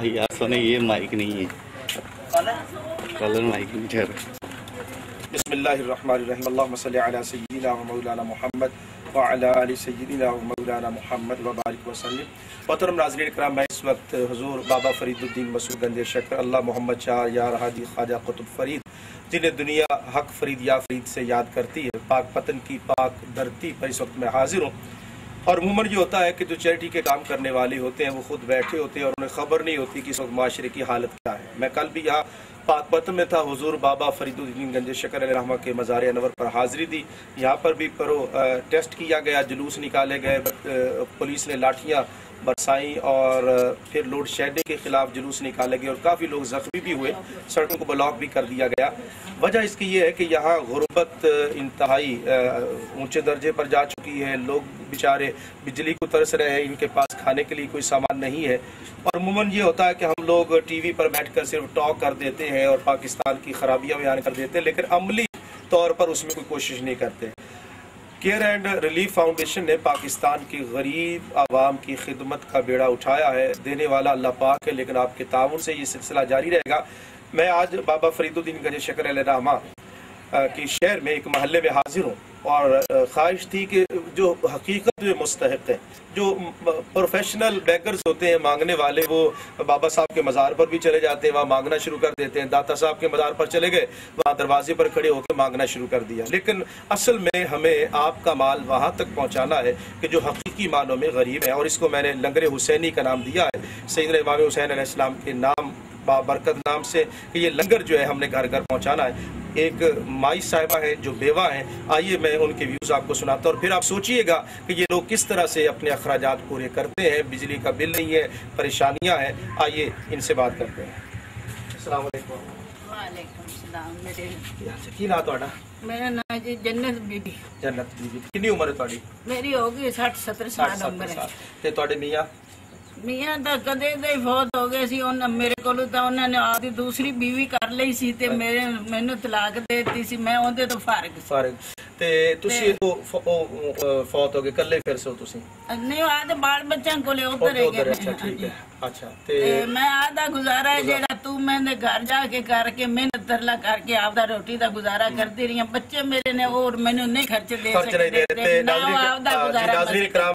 यार सोने ये माइक नहीं है, कलर माइक नहीं ठहर। बिस्मिल्लाहिर्रहमानिर्रहीम, अल्लाहुम्मा सल्ली अला सय्यिदिना व मौलाना मुहम्मद व अला आलि सय्यिदिना व मौलाना मुहम्मद व बारिक वसल्लम। मोहतरम नाज़रीन इकराम, मैं इस वक्त हुजूर बाबा फरीदुद्दीन मसूद गंज शक्कर अल्लाह मोहम्मद शाह यार हादी ख्वाजा कुतुब फरीद, जिन्हें दुनिया हक फरीद या फरीद से याद करती है, पाक पतन की पाक धरती पर इस वक्त मैं हाजिर हूँ। और उमूमन ये होता है कि जो चैरिटी के काम करने वाले होते हैं वो खुद बैठे होते हैं और उन्हें खबर नहीं होती कि इस वक्त माशरे की हालत क्या है। मैं कल भी यहाँ पाक पतन में था, हुजूर बाबा फरीदुद्दीन गंज शक्कर अलैहिर्रहमा के मज़ार अनवर पर हाज़िरी दी। यहाँ पर भी टेस्ट किया गया, जुलूस निकाले गए, पुलिस ने लाठियाँ बरसाई और फिर लोड शेडिंग के खिलाफ जुलूस निकाले गए और काफ़ी लोग जख्मी भी हुए, सड़कों को ब्लॉक भी कर दिया गया। वजह इसकी ये है कि यहाँ गुर्बत इंतहाई ऊंचे दर्जे पर जा चुकी है। लोग बेचारे बिजली को तरस रहे हैं, इनके पास खाने के लिए कोई सामान नहीं है। और अमूमन ये होता है कि हम लोग टीवी पर बैठकर सिर्फ टॉक कर देते हैं और पाकिस्तान की खराबियाँ बयान कर देते हैं, लेकिन अमली तौर पर उसमें कोई कोशिश नहीं करते। केयर एंड रिलीफ फाउंडेशन ने पाकिस्तान की गरीब आवाम की खिदमत का बेड़ा उठाया है। देने वाला अल्लाह पाक है, लेकिन आपके ताउन से ये सिलसिला जारी रहेगा। मैं आज बाबा फरीदुद्दीन गंज शक्कर अलैहिर्रहमा की शहर में एक महल्ले में हाजिर हूँ और ख्वाहिश थी कि जो हकीकत में मुस्तहिक है, जो प्रोफेशनल बेगर्स होते हैं, मांगने वाले, वो बाबा साहब के मज़ार पर भी चले जाते हैं, वहाँ मांगना शुरू कर देते हैं। दाता साहब के मज़ार पर चले गए, वहाँ दरवाजे पर खड़े होकर मांगना शुरू कर दिया। लेकिन असल में हमें आपका माल वहाँ तक पहुँचाना है कि जो हकीकी मानों में गरीब है। और इसको मैंने लंगर हुसैनी का नाम दिया है, सैयदना इमाम हुसैन अलैहिस्सलाम के नाम बाबरकत नाम से, कि ये लंगर जो है हमने घर घर पहुँचाना है। एक माई साहिबा है जो बेवा हैं, आइए मैं उनके व्यूज़ आपको सुनाता हूँ और फिर आप सोचिएगा कि ये लोग किस तरह से अपने अखराजात पूरे करते हैं। बिजली का बिल नहीं है, परेशानियाँ हैं। आइए इनसे बात करते हैं। अस्सलाम वालेकुम। वालेकुम सलाम। की नाम तुहाडा? मेरा नाम जी जन्नत बीबी। जन्नत बीबी। कितनी उम्र है तुहाडी? मेरी होगी 60-70 साल उम्र है। ते तुहाडे मियां? मियां तो कदे दे फौत हो गए सी। मेरे को उन्होंने आपकी दूसरी बीवी कर ली सी ते मैनू तलाक दे दी सी। मैं उहदे तो फारग ते तुसी फौत हो गए कल्ले फिर सो तुसी? नहीं, आदे बाल बच्चों को उधर है। अच्छा ठीक है। अच्छा ते मैं आधा गुजारा है जेड़ा तू मैंने घर जाके करके मेहनत तरला करके आपदा रोटी का गुजारा करती रही। बच्चे मेरे ने और मैंने नहीं खर्चे दे सकते। नाज़रीन इकराम,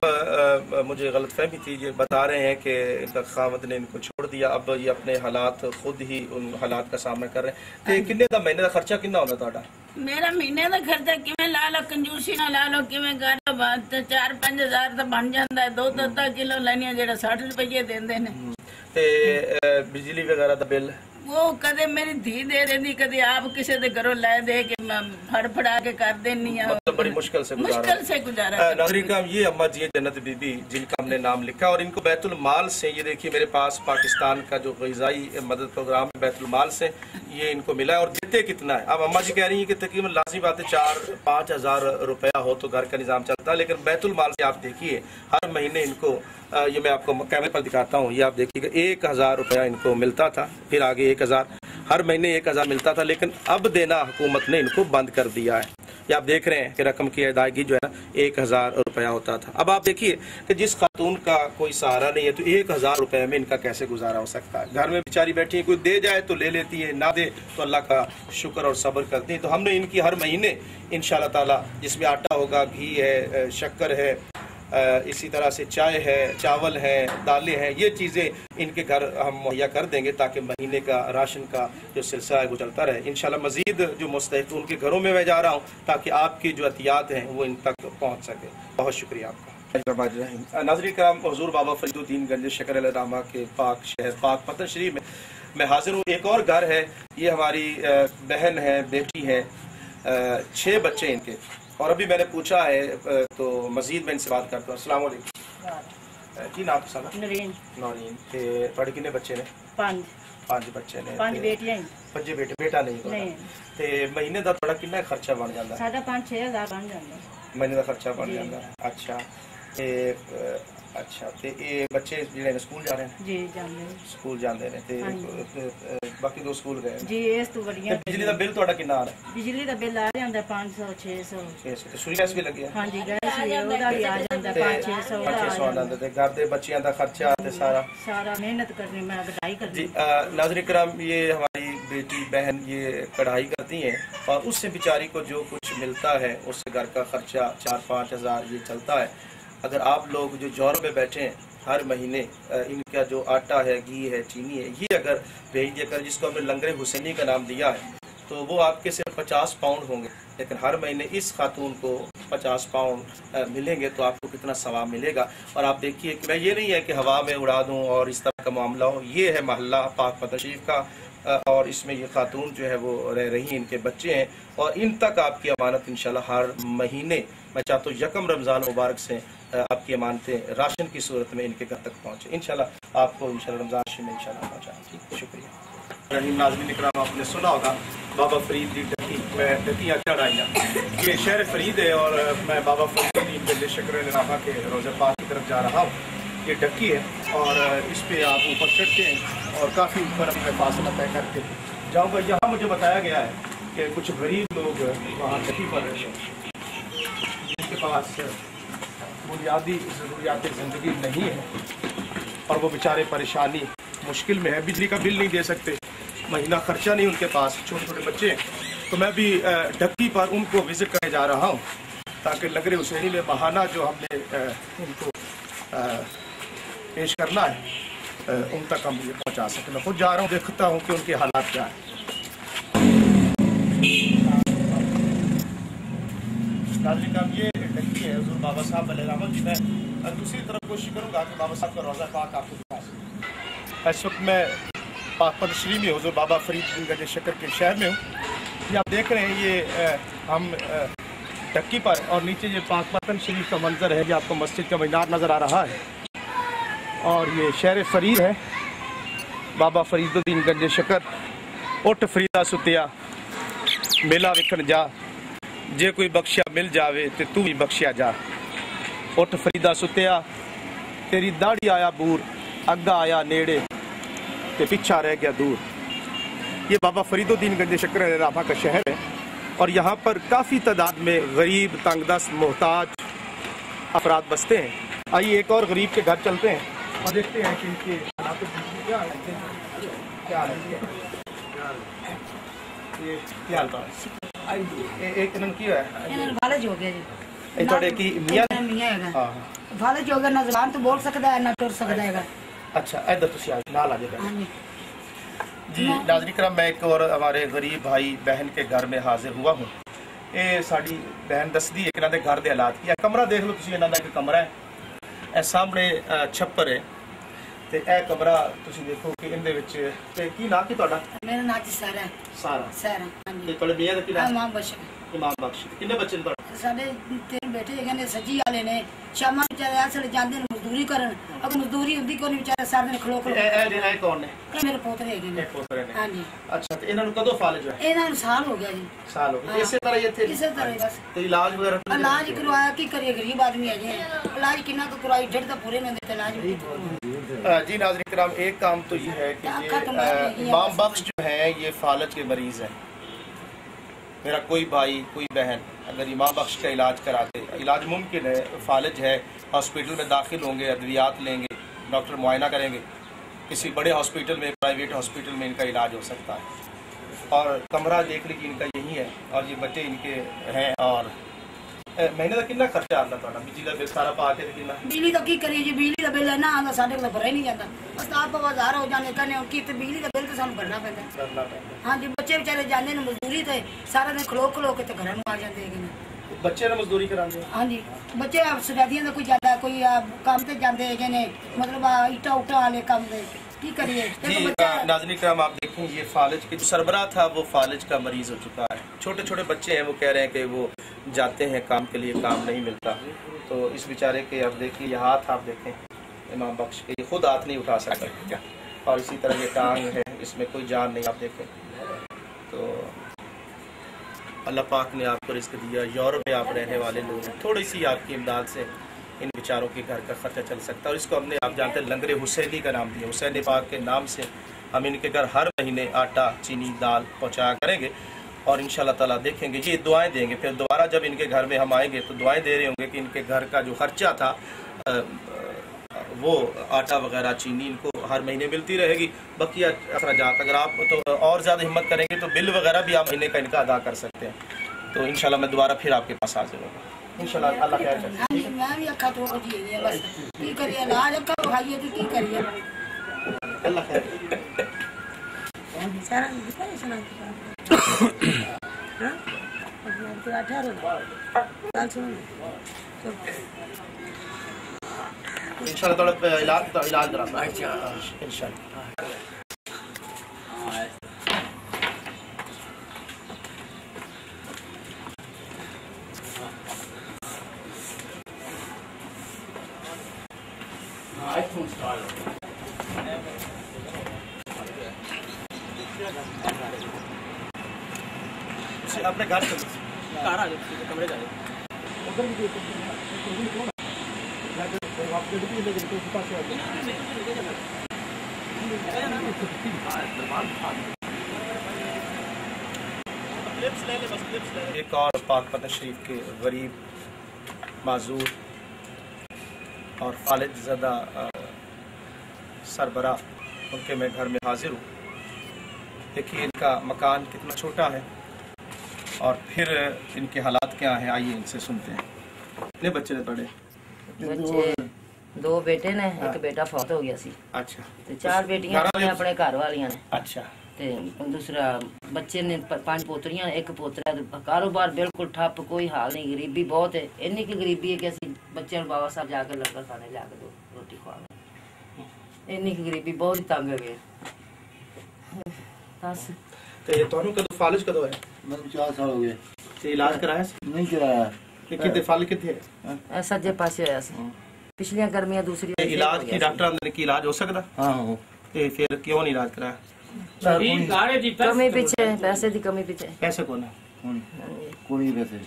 मुझे गलतफहमी थी, ये बता रहे हैं कि इनका खावत ने इनको छोड़ दिया, अब ये अपने हालात खुद ही उन हालात का सामना कर रहे हैं। ते किन्ने दा महीने का खर्चा कितना होना तुहाडा? मेरा महीने का खर्चा किवें ला लो, कंजूसी ना ला लो, किवें कर लो, 4-5 हज़ार तो बन जाता है। 2 किलो लैनियां जेड़ा 60 रुपये देंदे ने। ते बिजली वगैरह दा बिल वो कदे मेरी धी दे देंदी, कदे आप किसी दे घरों लै दे के फड़ के कर देनी है। मतलब बड़ी मुश्किल से गुजारा। नाज़रीन, ये अम्मा जी है जन्नत बीबी, जिनका हमने नाम लिखा और इनको बैतुल माल से, ये देखिए मेरे पास पाकिस्तान का जो ग़िज़ाई मदद प्रोग्राम है बैतुल माल से ये इनको मिला है। और देते कितना है? अब अम्मा जी कह रही है कि तकरीबन लाज़मी बात है 4-5 हज़ार रुपया हो तो घर का निज़ाम चलता है, लेकिन बैतुल माल से आप देखिए हर महीने इनको, ये मैं आपको कैमरे पर दिखाता हूँ, ये आप देखिएगा 1000 रुपया इनको मिलता था, फिर आगे 1000, हर महीने 1000 मिलता था। लेकिन अब देना हुकूमत ने इनको बंद कर दिया है। ये आप देख रहे हैं कि रकम की अदायगी जो है ना 1000 रुपया होता था। अब आप देखिए कि जिस खातून का कोई सहारा नहीं है तो 1000 रुपये में इनका कैसे गुजारा हो सकता है? घर में बेचारी बैठी है, कोई दे जाए तो ले लेती है, ना दे तो अल्लाह का शुक्र और सब्र करती है। तो हमने इनकी हर महीने इंशाअल्लाह ताला, जिसमें आटा होगा, घी है, शक्कर है, इसी तरह से चाय है, चावल है, दालें हैं, ये चीज़ें इनके घर हम मुहैया कर देंगे ताकि महीने का राशन का जो सिलसिला है वो चलता रहे। इंशाल्लाह मज़ीद जो मुस्तहिक उनके घरों में मैं जा रहा हूँ ताकि आपकी जो एहतियात हैं वो इन तक पहुँच सके। बहुत शुक्रिया आपका। नाज़रीन कराम, हुज़ूर बाबा फरीदुद्दीन गंज शक्कर अलैहिर्रहमा के पाक शहर पाक पतन शरीफ में मैं हाजिर हूँ। एक और घर है, ये हमारी बहन है, बेटी है, 6 बच्चे इनके। और अभी मैंने पूछा है तो मजीद मैं इनसे बात करता हूँ। अस्सलाम वालेकुम। की नाम साला? नौरीन। ते तुहाडे कितने बच्चे ने? 5 बच्चे ने। 5 बेटियां। 5 बेटे, बेटा नहीं? ते महीने दा थोड़ा कितना खर्चा बन जाता है? 5-6 हज़ार बन जाता है। महीने का खर्चा बन जाता है। अच्छा, ते अच्छा, तो ये बच्चे जिहड़े स्कूल जा रहे हैं? जी जाने स्कूल जाते हैं ते बाकी दो स्कूल गए जी। इस तो बड़ियां बिजली का बिल ਤੁਹਾਡਾ कितना आ रहा है? बिजली का बिल आ जाता 500 600। 600 ਤੇ ਸੂਈ ਗੈਸ ਵੀ ਲੱਗਿਆ? हाँ जी गैस भी ਉਹਦਾ भी आ जाता 500 600 ਆਉਂਦਾ ਤੇ ਘਰ ਦੇ ਬੱਚਿਆਂ ਦਾ ਖਰਚਾ ਤੇ ਸਾਰਾ मेहनत करनी, मैं कढ़ाई करनी। जी नाज़रीन किराम, ये हमारी बेटी बहन ये कढ़ाई करती हैं और उससे बेचारी को जो कुछ मिलता है उससे घर का खर्चा 4-5 हज़ार ये चलता है। अगर आप लोग जो जौहर में बैठे हैं हर महीने इनका जो आटा है, घी है, चीनी है, ये अगर भेज दिया कर, जिसको हमने लंगर हुसैनी का नाम दिया है, तो वो आपके सिर्फ 50 पाउंड होंगे, लेकिन हर महीने इस खातून को 50 पाउंड मिलेंगे तो आपको कितना सवाब मिलेगा। और आप देखिए कि मैं ये नहीं है कि हवा में उड़ा दूं और इस तरह का मामला हो, ये है मोहल्ला पाक पतन शरीफ का और इसमें ये खातून जो है वो रह रही हैं, इनके बच्चे हैं और इन तक आपकी अमानत इंशाल्लाह हर महीने मैं चाहता हूँ यकम रमज़ान मुबारक से आपकी अमानतें राशन की सूरत में इनके घर तक पहुँचे इंशाल्लाह, आपको इंशाल्लाह रमज़ान में इंशाल्लाह पहुँचाएँ। ठीक है, शुक्रिया। रहीम नाज़रीन इकराम, आपने सुना होगा बाबा फरीद की डकी में डकियाँ चढ़ाइयाँ, ये शहर फरीद है और मैं बाबा फरीद के शक्र के रोज़ा पाक की तरफ जा रहा हूँ। ये डक्की है और इस पे आप ऊपर चढ़ते हैं और काफ़ी ऊपर अपने फासला तय करके जाऊँगा। यहाँ मुझे बताया गया है कि कुछ गरीब लोग वहाँ डक्की पर रहते हैं जिनके पास बुनियादी ज़रूरियात ज़िंदगी नहीं है और वो बेचारे परेशानी मुश्किल में है, बिजली का बिल नहीं दे सकते, महीना खर्चा नहीं उनके पास, छोटे छोटे बच्चे। तो मैं भी डक्की पर उनको विज़िट करने जा रहा हूँ ताकि लंगर हुसैनी में बहाना जो हमने उनको पेश करना है उन तक हम ये पहुँचा सकें। मैं खुद जा रहा हूँ, देखता हूँ कि उनके हालात क्या है। ये डक्की है हुज़ूर बाबा साहब अलैहिर्रहमत जी। मैं दूसरी तरफ कोशिश करूँगा कि बाबा साहब का रोज़ा पाक आपको दिखा सकूँ। इस वक्त मैं पाक पतन शरीफ में हुज़ूर बाबा फरीद गंज शक्कर के शहर में हूँ। ये आप देख रहे हैं, ये हम डक्की पर और नीचे ये पाक पतन शरीफ का मंजर है, ये आपको मस्जिद का मीनार नज़र आ रहा है और ये शहर फरीद है। बाबा फरीदुद्दीन गंज शक्कर उठ फरीदा सुतिया मेला विखन जा, जे कोई बख्शिया मिल जावे ते तू भी बख्शिया जा। उठ फरीदा सुतिया तेरी दाढ़ी आया बूर, अग्गा आया नेड़े ते पीछा रह गया दूर। ये बाबा फरीदुद्दीन गंज शक्कर राभा का शहर है और यहाँ पर काफ़ी तादाद में गरीब, तंगदस्त, मोहताज अफराद बसते हैं। आइए एक और गरीब के घर चलते हैं और देखते हैं कि इनके हालात क्या है। क्या हाल है? एक इन्होंने किया है फालज हो गया जी, ਇਹ ਤੁਹਾਡੇ ਕੀ ਮੀਆਂ ਮੀਆਂ ਹੈਗਾ ਹਾਂ फालज हो गया, ना ज़बान तो बोल सकता है ना टुर सकता है। अच्छा इधर तुसी नाल आ जाएगा। हाँ जी जी नाज़रीन किराम, मैं एक और हमारे गरीब भाई बहन के घर में हाजिर हुआ हूँ। ये साड़ी बहन दसदी है कि इन्होंने घर के हालात की। कमरा देख लो तुसी, इन्हों का एक कमरा है, ए सामने छप्पर है ते ए कमरा तुसी देखो कि इहदे विच ते की नाम की तुहाडा? मेरा नाम सारा है। सारा सारा हाँ जी। ते तुहाडे मियां दा की नाम? इमाम बख्श। इमाम बख्श। कितने बच्चे ने तुहाडे? साढ़े 3 बेटे हैं, सजी वाले ने शाम बेचारे असले जाते हैं मजदूरी करन, अगर मजदूरी होंदी कोई बेचारे सारे दिन खलो खलो। ए कौन ने? ये मेरे पोतरे हैं ने। पोतरे ने। हाँ जी। अच्छा तो इन्हां नूं कदों फालज होया? इन्हां नूं साल हो गया जी। साल हो गया। इसी तरह ये थे? इसी तरह बस। तो इलाज वगैरह? इलाज करवाया की करिए, गरीब आदमी है जी, इलाज कितना तो करवाई डेढ़ तो पूरे नहीं देते इलाज। जी नाज़रीन किराम, एक काम तो ये है कि ये इमाम बख्श जो है ये फालज के मरीज हैं। मेरा कोई भाई कोई बहन अगर इमाम बख्श का इलाज कराते, इलाज मुमकिन है, फालज है, हॉस्पिटल में दाखिल होंगे, अद्वियात लेंगे, डॉक्टर मुआयना करेंगे, किसी बड़े हॉस्पिटल में, प्राइवेट हॉस्पिटल में इनका इलाज हो सकता है। और कमरा देख लीजिए इनका यही है और ये बच्चे इनके हैं। और महीने का कितना खर्चा आता है? बिजली का बिल सारा पा के कितना? बिजली का की करिए जी, बिजली का बिल है ना आता, साढ़े को भरा ही नहीं जाता, बस आप बाजार हो जाने कहने की तो बिजली का बिल तो सानू भरना पैंदा। हाँ जी, बच्चे बेचारे जाते हैं मजदूरी तो सारा दिन खलो खलो के तो घर आ जाते हैं। बच्चे ने मजदूरी कराते? हाँ जी, बच्चे सफेदियों का कोई जाता, कोई काम से जाते हैं, मतलब ईटा उटा वाले काम से की करिए। नाज़रीन किराम, आप देखें ये फालज के जो सरबराह था वो फालज का मरीज हो चुका है। छोटे छोटे बच्चे हैं, वो कह रहे हैं कि वो जाते हैं काम के लिए, काम नहीं मिलता। तो इस बेचारे के अब देखिए ये हाथ आप देखें इमाम बख्श के, ये खुद हाथ नहीं उठा सकते क्या, और इसी तरह ये टांग है, इसमें कोई जान नहीं, आप देखें। तो अल्लाह पाक ने आपको रिस्क दिया, यूरोप में आप रहने वाले लोग, थोड़ी सी आपकी इमदाद से इन बेचारों के घर का खर्चा चल सकता है। और इसको हमने, आप जानते हैं, लंगर हुसैनी का नाम दिया। हुसैन पाक के नाम से हम इनके घर हर महीने आटा, चीनी, दाल पहुँचाया करेंगे और इंशाल्लाह ताला देखेंगे, ये दुआएं देंगे। फिर दोबारा जब इनके घर में हम आएंगे तो दुआएं दे रहे होंगे कि इनके घर का जो खर्चा था वो आटा वगैरह, चीनी इनको हर महीने मिलती रहेगी। बाकी अखराजात अगर आप तो और ज़्यादा हिम्मत करेंगे तो बिल वगैरह भी आप महीने का इनका अदा कर सकते हैं। तो इंशाल्लाह मैं दोबारा फिर आपके पास हाजिर होगा इंशाल्लाह। अल्लाह खैर करे। हाँ जी, मैं भी अखा तो जी है बस की करिए, इलाज अखा खाइए तो की करिए। अल्लाह खैर। सारा दिखाए सुना हां तो 18 साल सुनो इंशाल्लाह थोड़ा इलाज कराना इंशाल्लाह। अपने घर से आ कमरे जा एक और पाक पतन शरीफ के गरीब, माजूर और खालिद ज़दा सरबरा, उनके मैं घर में हाजिर हूँ। देखिए इनका मकान कितना छोटा है और फिर इनके हालात क्या हैं, आइए इनसे सुनते हैं। कितने बच्चे ने पढ़े? बच्चे 2 बेटे ने, एक बेटा फौत हो गया सी। अच्छा। ते 4 बेटियां अपने घर वालियां ने। अच्छा। ते दूसरा बच्चे ने 5 पोतरियां, एक पोतरा। कारोबार बिल्कुल ठप, कोई हाल नहीं, गरीबी बहुत है। इन्नी की गरीबी है कि असं बच्चों बाबा साहब जाके लंगर खाने जाके दो रोटी खवाने, इन्नी की गरीबी बहुत तंग है। बस ते ਤੁਹਾਨੂੰ ਕਦੋਂ ਫਾਲਿਜ ਕਦੋਂ ਹੈ? ਮੈਨੂੰ 4 ਸਾਲ ਹੋ ਗਏ ਤੇ ਇਲਾਜ ਕਰਾਇਆ ਸੀ? ਨਹੀਂ ਕਰਾਇਆ। ਤੇ ਕਿਤੇ ਫਲ ਕਿੱਥੇ ਹੈ? सज्जे पासे होया सी पिछलियां गर्मियां दूसरी ਤੇ ਇਲਾਜ ਕੀ ਡਾਕਟਰਾਂ ਨੇ ਕੀ ਇਲਾਜ ਹੋ ਸਕਦਾ? ਹਾਂ ਹੋ ਤੇ ਫਿਰ ਕਿਉਂ ਨਹੀਂ ਇਲਾਜ ਕਰਾਇਆ? कमी पीछे, पैसे की कमी पीछे। ਪੈਸੇ ਕੋਲ ਹੈ? ਹੁਣ ਕੋਈ ਵੈਸੇ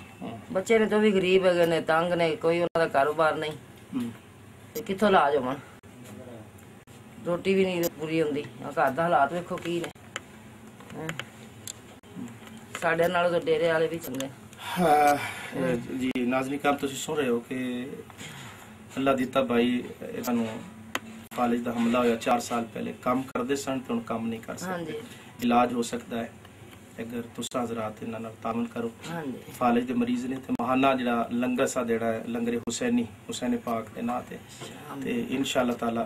बच्चे ने तो भी गरीब है ने, तंग ने, कोई उन्होंने कारोबार नहीं, कितों इलाज होवन, रोटी भी नहीं पूरी होंदी। घर का हालात वेखो की ने, साडे नालों तो डेरे वाले भी चंगे। जी नाज़रीन काम तुसीं सुन रहे हो कि अल्लाह दिता भाई इन्हों फालिज का हमला होया 4 साल पहले। काम करते सन तो हुण काम नहीं कर सकते। इलाज हो सकता है अगर तुसां हज़रात इन्हां नाल तामन करो। फालिज के मरीज ने ते महाना जिहड़ा लंगर सा जिहड़ा लंगर हुसैन पाक के नां ते इंशाअल्लाह ताला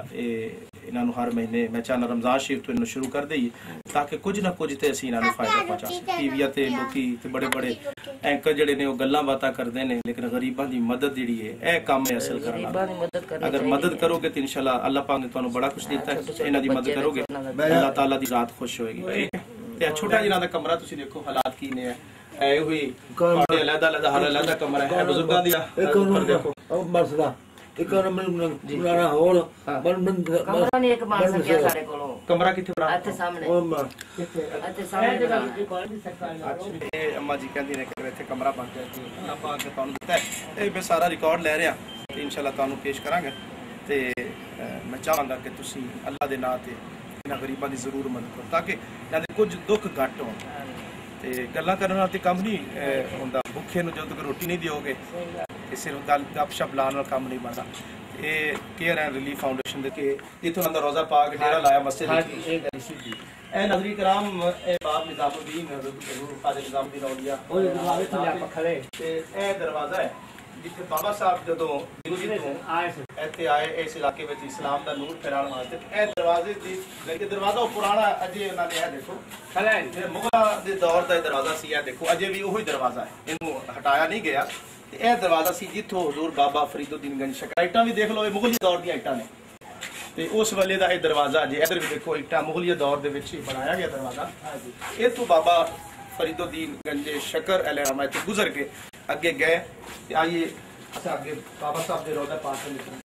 इन्हों हर महीने मैं चाहना रमजान शरीफ तो इन्हों शुरू कर दईए ताकि कुछ ना कुछ तो असीं इन्हों फायदा पहुँचा सकें। टीवियां ते लोकी ते बड़े बड़े एंकर जिहड़े ने वो गल्लां बातां करदे ने, लेकिन गरीबां दी मदद जिहड़ी है यह काम है असल करना। अगर मदद करोगे तो इंशाअल्लाह अल्लाह पाक ने तुहानूं बड़ा कुछ दिता है, इन्हां दी मदद करोगे अल्लाह ताला दी ज़ात खुश होएगी। ठीक है ते छोटा जिहा दा कमरा तुसीं देखो हालात की ने ऐ हुई तुहाडे अलग-अलग हर अलग कमरा है बुजुर्गां दी ऊपर देखो मसला एक नंबर पुराना हॉल कमरा नहीं एक बन सकिया साडे कोलों। कमरा किथे बना? इत्थे सामने ये अम्मा जी कहती ने कि इत्थे कमरा बन गया जी। अल्लाह पाक ने तुहानूं दिता है, ये मैं सारा रिकॉर्ड ले रहा ते इंशाअल्लाह तुहानूं पेश करांगे। ते मैं चाहांगा कि तुसीं अल्लाह दे नां ते इन्हां गरीबां दी जरूर मदद करो ताकि इन्हां दे कुछ दुख घट होण। ते गल्लां करन नाल ते काम नहीं हुंदा, भुखे नूं जदों तक रोटी नहीं दिओगे ते सिर्फ गपशप लाण नाल काम नहीं बनदा। ये केयर एंड रिलीफ फाउंडेशन दे के इत्थों अंदर रोजा पाक डेरा लाया मस्जिद ए नाज़रीन कराम ए बाप निजामुद्दीन हजूर ख्वाजा निजामुद्दीन औलिया ओ दरवाजे थले आप खड़े ते ए दरवाजा है जिथे बाबा साहब जदों दिल्ली तो आए इत्थे आए इस इलाके विच इस्लाम दा नूर फैलाण वास्ते। ए दरवाजे दी लेकिन दरवाजा पुराना अजे उन्हां ने देखो खड़ा है मुगल दे दौर दा दरवाजा सी। देखो अजे भी ओही दरवाजा है, इनू हटाया नहीं गया। यह दरवाजा सी जिथों हजूर बाबा फरीदुद्दीन गंज शकर इट्टां भी देख लो, मुगलिया दौर दी इट्टां ने ते उस वेले दा दरवाजा जे इधर भी देखो इट्टां मुगलिया दौर दे विच बनाया गया दरवाजा। इत्थों बाबा फरीदुद्दीन गंज शकर अलैहिर्रहमा इत्थों गुजर के अगे गए। आइए अच्छा आगे बाबा साहब दे रोज़ा पाक से निकले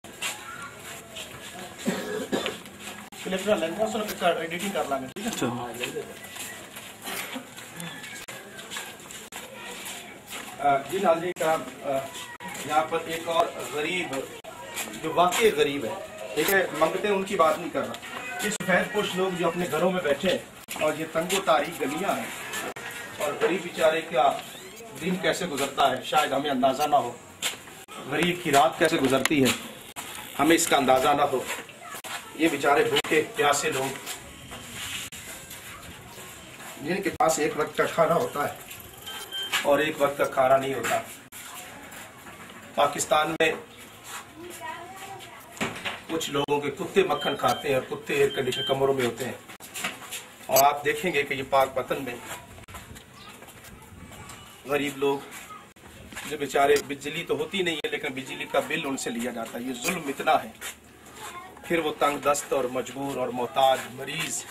क्लिपर लेंगे उसने कर एडिटिंग कर लांगे। ठीक है जी नाज़रीन कराम यहाँ पर एक और गरीब जो वाकई गरीब है, ठीक है, मंगते हैं उनकी बात नहीं कर रहा। ये सफेद पोश लोग जो अपने घरों में बैठे हैं और ये तंगो तारीख गलियां हैं और गरीब बेचारे का दिन कैसे गुजरता है शायद हमें अंदाज़ा ना हो, गरीब की रात कैसे गुजरती है हमें इसका अंदाज़ा ना हो। ये बेचारे भूखे प्यासे लोग जिनके पास एक वक्त का खाना होता है और एक वक्त का खाना नहीं होता। पाकिस्तान में कुछ लोगों के कुत्ते मक्खन खाते हैं और कुत्ते एयर कंडीशन कमरों में होते हैं और आप देखेंगे कि ये पाक वतन में गरीब लोग जो बेचारे, बिजली तो होती नहीं है लेकिन बिजली का बिल उनसे लिया जाता है। ये जुल्म इतना है, फिर वो तंग दस्त और मजबूर और मोहताज मरीज।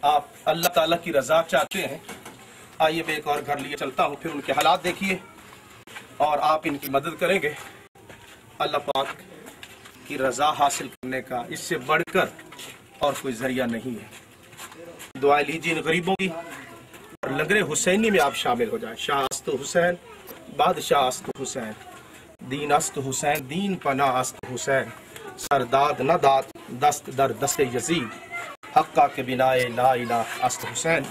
आप अल्लाह ताला की रजा चाहते हैं, आइए मैं एक और घर लिए चलता हूँ, फिर उनके हालात देखिए और आप इनकी मदद करेंगे। अल्लाह पाक की रजा हासिल करने का इससे बढ़कर और कोई जरिया नहीं है। दुआ लीजिए इन गरीबों की और लंगरे हुसैनी में आप शामिल हो जाए। शाह अस्त हुसैन, बादशाह अस्त हुसैन, दीन अस्त हुसैन, दीन पना अस्त हुसैन, सरदाद न दात दस्त दर दस्त यजीद, हक्का के बिनाए ला इलाह अस्त हुसैन।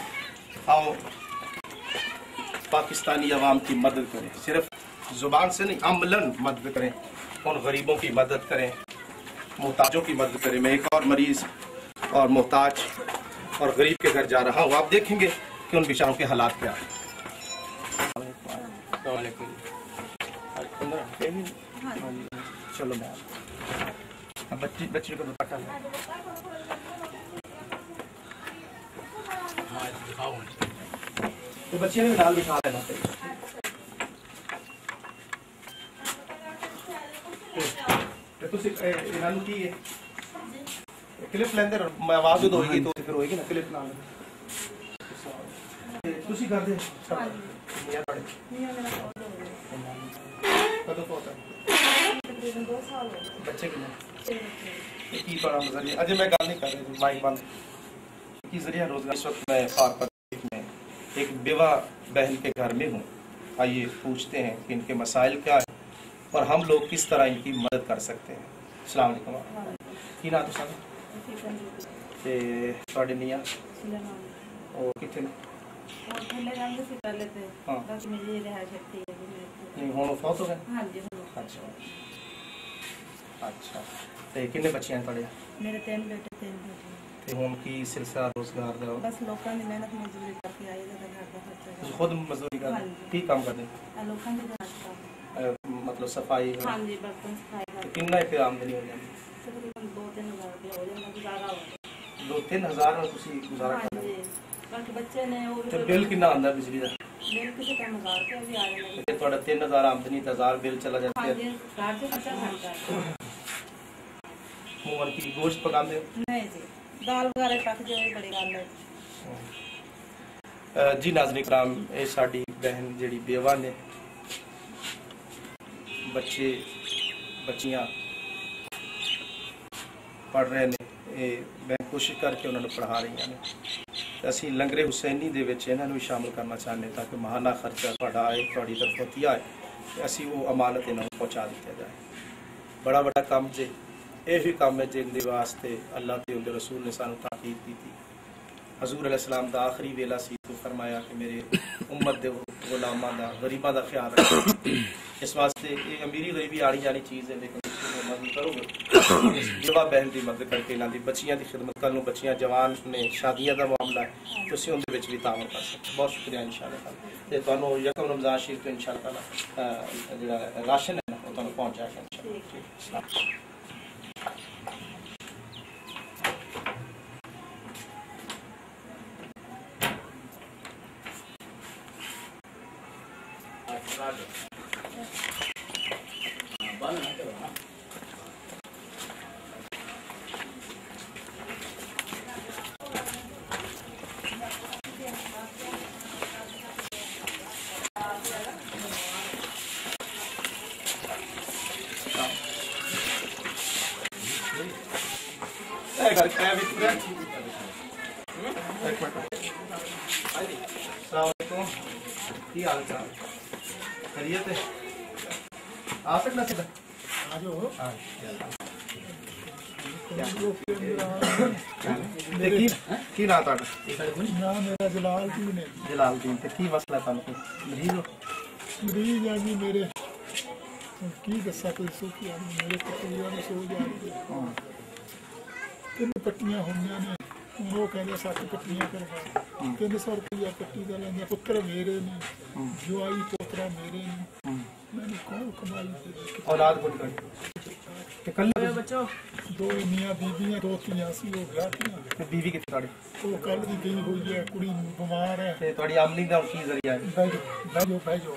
आओ पाकिस्तानी अवाम की मदद करें, सिर्फ जुबान से नहीं, अमलन मदद करें, उन गरीबों की मदद करें, मोहताजों की मदद करें। मैं एक और मरीज और मोहताज और गरीब के घर जा रहा हूँ, आप देखेंगे कि उन बेचारों के हालात क्या हैं। चलो मैं बच्ची को दुपट्टा तो बच्चे ने डाल दिखा लेना की क्लिप लेंदे आवाज तो होगी तो फिर होगी ना क्लिप ना तुसी कर दे मियां पड़े कदों तो होता तकरीबन 2 साल हो गए बच्चे के की बड़ा मजा अजय मैं गल नहीं कर रही माइक बंद की जरिए रोजगार। इस वक्त मैं पाक में एक बेवा बहन के घर में हूँ। आइए पूछते हैं कि इनके मसाइल क्या है और हम लोग किस तरह इनकी मदद कर सकते हैं। अस्सलाम वालेकुम की ना तुसा ते ਤੁਹਾਡੇ ਨੀਆਂ ਉਹ ਕਿੱਥੇ ਨੇ और पहले रंग से कर लेते हैं हाँ। बस मुझे ये रहा सकती है नहीं ਹੁਣ ਫੌਤ ਹੋ ਗਏ हाँ जी अच्छा अच्छा ਤੇ ਕਿੰਨੇ ਬੱਚੇ ਹਨ ਤੁਹਾਡੇ मेरे 3 बेटे 3 बेटे ਤੇ ਹੁਣ ਕੀ ਸਿਲਸਿਲਾ ਰੋਜ਼ਗਾਰ ਦਾ बस लोगों की मेहनत मजदूरी करके आई था घर का खर्चा ਤੁਸੀਂ ਖੁਦ ਮਜ਼ਦੂਰੀ ਕਰਦੇ हाँ। ਕੀ ਕੰਮ ਕਰਦੇ लोगों की नाश्ता मतलब सफाई हाँ जी बर्तन सफाई तो का कितना एक आमदनी हो जाती तकरीबन 2-3 हज़ार रुपया हो जाता गुजारा हो 2-3 हज़ार में तुसी गुजारा हाँ करते जी बाकी बच्चे ने वो तो बिल कितना आंदा बिजली का बिल किसी का मजार के भी आ रहे ते थोड़ा 3000 आमदनी 1000 बिल चला जाता हाँ है। जी घर से खर्चा घंटा मोहन की गोश्त पकाते नहीं जी दाल वगैरह पक जाए बड़ी गल है जी नाज़रीन इकराम ये साडी बहन जेड़ी बेवा ने बच्चे बच्चियां पढ़ रहे ने ये मैं कोशिश करके उन्होंने पढ़ा रही हैं ਅਸੀਂ ਲੰਗਰੇ ਹੁਸੈਨੀ ਦੇ ਵਿੱਚ ਇਹਨਾਂ ਨੂੰ ਵੀ ਸ਼ਾਮਲ ਕਰਨਾ ਚਾਹੁੰਦੇ ਤਾਂ ਕਿ ਮਹਾਨਾ ਖਰਚਾ ਤੁਹਾਡਾ ਆਏ ਤੁਹਾਡੀ ਤਰਫੋਂ ਆਏ ਤੇ ਅਸੀਂ ਉਹ ਅਮਾਨਤ ਇਹਨਾਂ ਨੂੰ ਪਹੁੰਚਾ ਦਿੱਤਾ ਜਾਏ। ਬੜਾ ਵੱਡਾ ਕੰਮ ਜੇ ਇਹ ਵੀ ਕੰਮ ਹੈ ਜਿਹਦੇ ਵਾਸਤੇ ਅੱਲਾਹ ਤੇ ਉਹਦੇ ਰਸੂਲ ਨੇ ਸਾਨੂੰ ਤਾਕੀਦ ਕੀਤੀ। ਹਜ਼ੂਰ ਅਲੈਹਿ ਸਲਾਮ ਦਾ ਆਖਰੀ ਵੇਲਾ ਸੀ तो फरमाया कि मेरे उम्मत दे गुलामां दा गरीबां दा ख्याल रखो। इस वास्ते ये अमीरी गरीबी आड़ी जानी चीज़ है लेकिन मदद करोगे जवा बहन की मदद करके इन्हों की बच्चियां की खिदमत कल बच्चियां जवान ने शादियां का मामला है तुम उनके भी तावन कर सकते। बहुत शुक्रिया इंशाअल्लाह तो यकम रमजान शरीफ तो इंशाअल्लाह जो राशन है ना वो तुहानू पहुँच जाएगा इंशाअल्लाह। खैरियत है आ सकना सीधा की ना तुहाडा नाम मेरा जलालदीन है। जलालदीन ते की मसला तुहानू मरीज हो मरीज है जी मेरे की दसा कोई सुखी मेरे पट्टियां में सो जा रही है 3 पट्टियां होंगे ने वो कहते 7 पट्टियां करवा 300 रुपया पट्टी का लेंगे पुत्र मेरे ने जुआई पोतरा मेरे ने मैंने कौन कमाई औलाद को ते कल बच्चों 2 मियां बीबियां 2 तियां सी हो गया थी बीवी कितने तुहाडी वो कल दी गई हुई है कुड़ी बीमार है ते तुहाडी आमदनी दा की जरिया है बैजो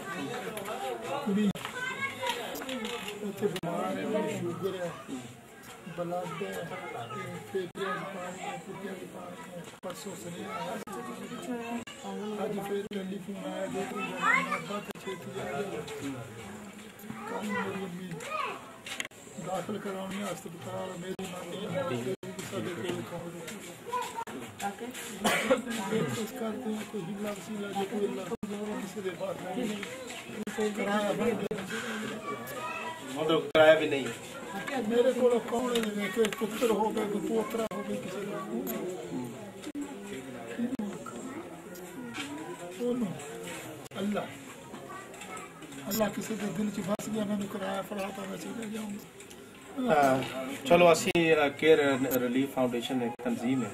कुड़ी उत्थे बीमार है शुगर है ब्लड है फेफड़े की पानी है पुटिया की पानी है परसों से आज फिर टेलीफोन आया देखो बात छेती आ गई कल मेरी अम्मी दाखिल कराने अस्पताल मेरी मामी कोशिश करते हैं कोई हिला सीला जो कोई किसी के पास नहीं कराया मतलब कराया भी नहीं मेरे को कौन है कोई पुत्र हो गए कोई पोतरा हो गए किसी अल्लाह अल्लाह किसी के दिल च फस गया मैंने कराया फड़ाता मैं चले जाऊंगा चलो असी केयर रिलीफ फाउंडेशन एक तंजीम है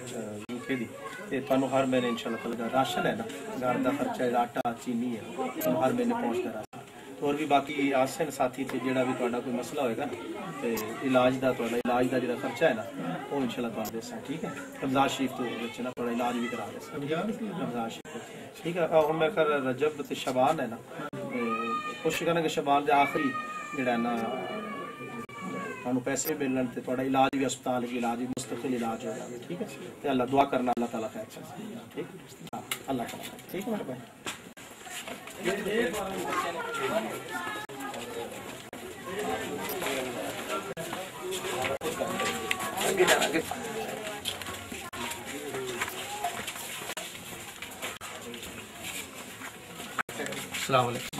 यूके दी ते तुहानू हर महीने इंशाल्लाह ताला राशन है ना घर का खर्चा आटा चीनी है तुहानू हर महीने पहुंचता रहा और भी बाकी आसन साथी थे जेड़ा भी तुहाडा कोई मसला होएगा ते इलाज दा जेड़ा खर्चा है ना वो इंशाल्लाह तुहानू देसा ठीक है रमजान शरीफ तो विच ना थोड़ा इलाज भी करा देसा रमजान शरीफ ठीक है हुण मैं कर रजब ते शबान है ना कोशिश करना कि शबान दे आखिरी जेड़ा ना तुहानू पैसे मिलन ते तुहाडा इलाज भी अस्पताल के इलाज भी मुस्तकिल इलाज हो जाए ठीक है ते अल्लाह दुआ करना अल्लाह ताला खैर ठीक हां अल्लाह ताला ठीक है मेरे भाई अस्सलाम वालेकुम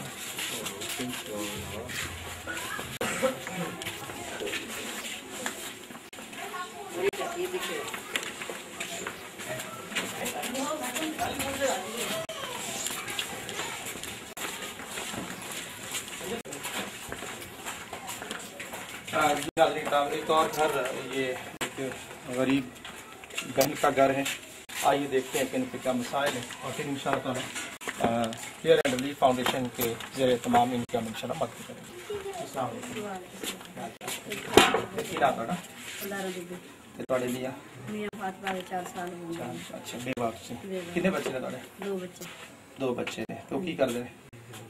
एक और घर ये एक गरीब बहन का घर है आइए देखते हैं कि इनके क्या मसाइल है और फिर इंशाअल्लाह केयर एंड रिलीफ फाउंडेशन के ज़रिए तमाम इनकी हम इंशाअल्लाह मदद करेंगे। अच्छा बेवा कितने बच्चे ने तुहाडे 2 बच्चे ने तो की करदे ने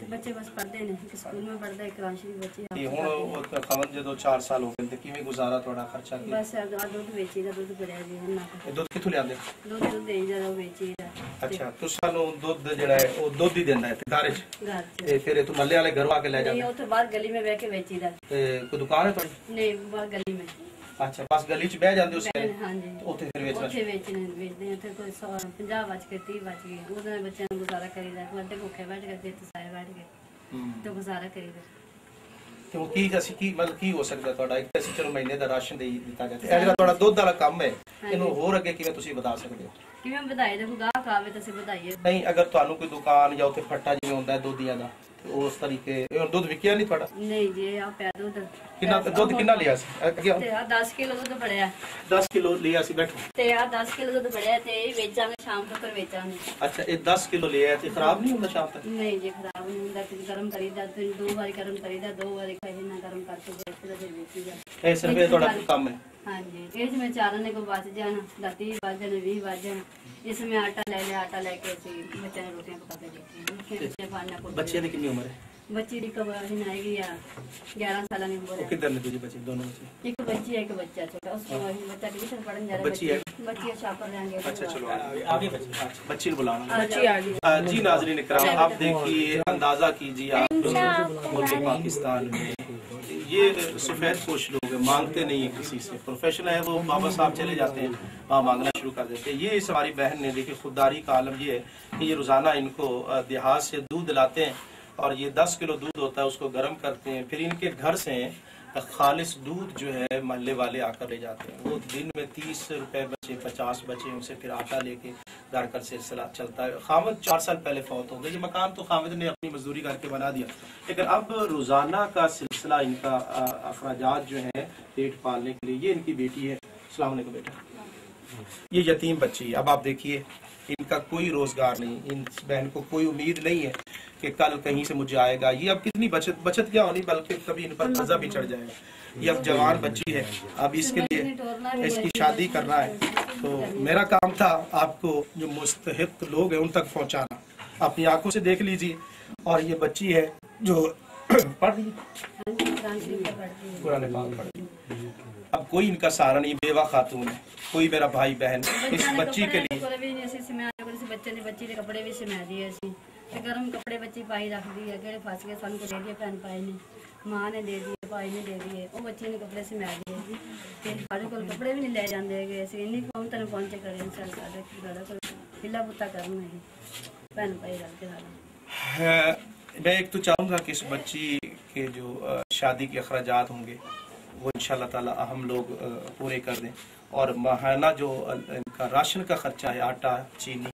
बच्चे बस पढ़ते हैं एक स्कूल में पढ़ता है क्लास भी बच्चे ते हुण ओ खवन जो 4 साल हो गए ते किवें गुजारा थोड़ा खर्चा की बस दूध बेचीदा दूध भरिया जी है ना दूध किथों लियांदे दूध देईदा वो बेचीदा अच्छा तुस सानू दूध जेड़ा है ओ दूध ही देंदा है ते घर च ते फिर तू मल्ले वाले घर आके ले जांदे नहीं उधर बाहर गली में बैठ के बेचीदा ते कोई दुकान है थोड़ी नहीं बाहर गली में अच्छा बस गली च बैठ जांदे उसके हां जी ओथे फिर बेचना बेचते हैं कोई 50 बच के 30 बच गए उधर बच्चों ने गुजारा करीदा वड्डे भूखे बैठ के देते सारे बैठ के तो गुजारा करीदा ਤੇ ਉਹ ਕੀ ਅਸੀਂ ਕੀ ਮਤਲਬ ਕੀ ਹੋ ਸਕਦਾ ਤੁਹਾਡਾ ਇੱਕ ਅਸੀਂ ਚਲੋ ਮਹੀਨੇ ਦਾ ਰਾਸ਼ਨ ਦੇ ਦਿੱਤਾ ਜਾਂਦਾ ਇਹ ਜਿਹੜਾ ਤੁਹਾਡਾ ਦੁੱਧ ਵਾਲਾ ਕੰਮ ਹੈ ਇਹਨੂੰ ਹੋਰ ਅੱਗੇ ਕਿਵੇਂ ਤੁਸੀਂ ਵਧਾ ਸਕਦੇ ਹੋ ਕਿਵੇਂ ਵਧਾਈਏ ਦੇਖੋ ਗਾਹਕ ਆਵੇ ਤਾਂ ਅਸੀਂ ਵਧਾਈਏ ਨਹੀਂ ਅਗਰ ਤੁਹਾਨੂੰ ਕੋਈ ਦੁਕਾਨ ਜਾਂ ਉੱਥੇ ਫੱਟਾ ਜਿਵੇਂ ਹੁੰਦਾ ਹੈ ਦੁੱਧੀਆਂ ਦਾ ਉਸ ਤਰੀਕੇ ਇਹ ਦੁੱਧ ਵਿਕਿਆ ਨਹੀਂ ਤੁਹਾਡਾ ਨਹੀਂ ਜੀ ਆ ਪਿਆ ਦੁੱਧ ਕਿੰਨਾ ਦੁੱਧ ਕਿੰਨਾ ਲਿਆ ਸੀ ਅੱਗੇ ਤੇ ਆ 10 ਕਿਲੋ ਦੁੱਧ ਬੜਿਆ 10 ਕਿਲੋ ਲਿਆ ਸੀ ਬੈਠੋ ਤੇ ਆ 10 ਕਿਲੋ ਦੁੱਧ ਬੜਿਆ ਤੇ ਇਹ ਵੇਚਾਂਗੇ ਸ਼ਾਮ ਤੱਕ ਵੇਚਾਂਗੇ ਅੱਛਾ ਇਹ 10 ਕਿਲੋ ਲਿਆ ਤੇ ਖਰਾਬ ਨਹੀਂ ਹੁੰਦਾ ਸ਼ਾਮ ਤੱਕ ਨਹੀਂ ਜੀ ਖਰਾਬ ਨਹੀਂ ਹੁੰਦਾ ਤੇ ਗਰਮ ਕਰੀਦਾ ਤੇ 2 ਵਾਰੀ ਗਰਮ ਕਰੀਦਾ 2 ਵਾਰੀ ਖਾਈ ਨਾ ਗਰਮ ਕਰਕੇ ਵੇਚਦਾ ਤੇ ਵੇਚੀਦਾ ਇਹ ਸਿਰਫ ਇਹ ਤੁਹਾਡਾ ਕੰਮ ਹੈ ਹਾਂਜੀ ਇਹ ਜਿਵੇਂ ਚਾਰਾਂ ਨੇ ਕੋ ਬਚ ਜਾਣ 30 ਵੱਜ ਜਾਣ 20 ਵੱਜ ਜਾਣ इसमें आटा ले लिया आटा लेके बच्चे ने रोटियां पका के देती बच्चे की कितनी उम्र है बच्ची की कब आएगी या 11 साल की उम्र है किधर ने तुझे बच्चे दोनों बच्चे एक बच्ची है एक बच्चा छोटा उसको बच्चा ट्यूशन पढ़ने जा रहा है बच्ची शापर जाएंगे अच्छा चलो आगे बच्ची बुलाना बच्ची आ गई जी नाज़रीन इकराम आप देखिए अंदाजा कीजिए आप मुल्क पाकिस्तान में ये सफेद पोश लोग हैं मांगते नहीं है किसी से प्रोफेशनल है वो बाबा साहब चले जाते हैं वहाँ मांगना शुरू कर देते हैं ये इस हमारी बहन ने देखिए खुददारी का आलम ये है कि ये रोज़ाना इनको देहात से दूध लाते हैं और ये 10 किलो दूध होता है उसको गर्म करते हैं फिर इनके घर से खालिस दूध जो है महल्ले वाले आकर ले जाते हैं। वो दिन में 30 रुपए बचे, 50 बचे, उनसे फिर आटा लेके घर का सिलसिला चलता है। खामद 4 साल पहले फौत हो गए। ये मकान तो खामद ने अपनी मजदूरी करके बना दिया, लेकिन अब रोजाना का सिलसिला इनका अखराजात जो है पेट पालने के लिए, ये इनकी बेटी है। अस्सलाम वालेकुम बेटा, ये यतीम बच्ची है। अब आप देखिए, इनका कोई रोजगार नहीं, इन बहन को कोई उम्मीद नहीं है कि कल कहीं से मुझे आएगा। ये अब कितनी बचत क्या होनी, बल्कि कभी इन पर कर्जा भी चढ़ जाएगा। ये अब जवान बच्ची है, अब इसके लिए इसकी शादी करना है। तो मेरा काम था आपको जो मुस्तहिक लोग हैं उन तक पहुंचाना। अपनी आंखों से देख लीजिए। और ये बच्ची है जो पढ़ रही है, कुरान पाक पढ़ रही है। अब कोई इनका सहारा नहीं, बेवा खातून है, कोई मेरा भाई बहन इस बच्ची के लिए। ਬੱਚੇ ਨੇ ਬੱਚੀ ਦੇ ਕੱਪੜੇ ਵੀ ਸਮਾ ਦਿਏ ਅਸੀਂ ਤੇ ਗਰਮ ਕੱਪੜੇ ਬੱਚੀ ਪਾਈ ਰੱਖਦੀ ਹੈ, ਕਿਹੜੇ ਫਸ ਗਏ ਸਾਨੂੰ ਕੋ ਦੇ ਦਿਏ, ਭੈਣ ਭਾਈ ਨੇ, ਮਾਂ ਨੇ ਦੇ ਦਿਏ, ਭਾਈ ਨੇ ਦੇ ਦਿਏ, ਉਹ ਬੱਚੇ ਨੇ ਕੱਪੜੇ ਸਮਾ ਦਿਏ ਤੇ ਸਾਡੇ ਕੋਲ ਕੱਪੜੇ ਵੀ ਨਹੀਂ ਲੈ ਜਾਂਦੇ ਹੈਗੇ। ਅਸੀਂ ਇੰਨੀ ਕੌਮ ਤਨ ਪਹੁੰਚੇ ਕਰੇ ਇਨਸਾਨ ਸਾਡੇ ਕੋਲ ਹਿੱਲਾ ਬੁੱਤਾ ਕਰਨ ਨਹੀਂ, ਭੈਣ ਭਾਈ ਰਲ के सारा। मैं एक तो चाहूँगा कि इस बच्ची के जो शादी के अखराजात होंगे वो इंशाल्लाह ताला हम लोग पूरे कर दें। और माहाना जो इनका राशन का खर्चा है, आटा, चीनी,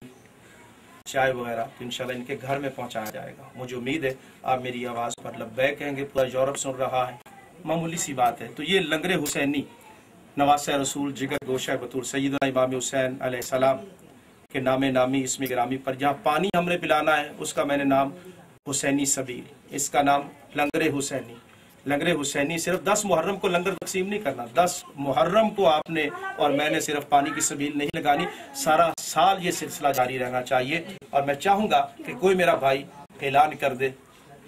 चाय वगैरह, तो इंशाल्लाह इनके घर में पहुंचाया जाएगा। मुझे उम्मीद है आप मेरी आवाज़ पर लब्बैक कहेंगे। पूरा यूरोप सुन रहा है, मामूली सी बात है। तो ये लंगरे हुसैनी, नवासे रसूल, जिगर गोशा बतूल सैयदना इमाम हुसैन अलैहिस्सलाम के नामे नामी इसमें गिरामी पर जहाँ पानी हमने पिलाना है उसका मैंने नाम हुसैनी सबील, इसका नाम लंगरे हुसैनी। लंगरे हुसैनी सिर्फ 10 मुहर्रम को लंगर तकसीम नहीं करना, 10 मुहर्रम को आपने और मैंने सिर्फ पानी की सबील नहीं लगानी, सारा साल ये सिलसिला जारी रहना चाहिए। और मैं चाहूँगा कि कोई मेरा भाई ऐलान कर दे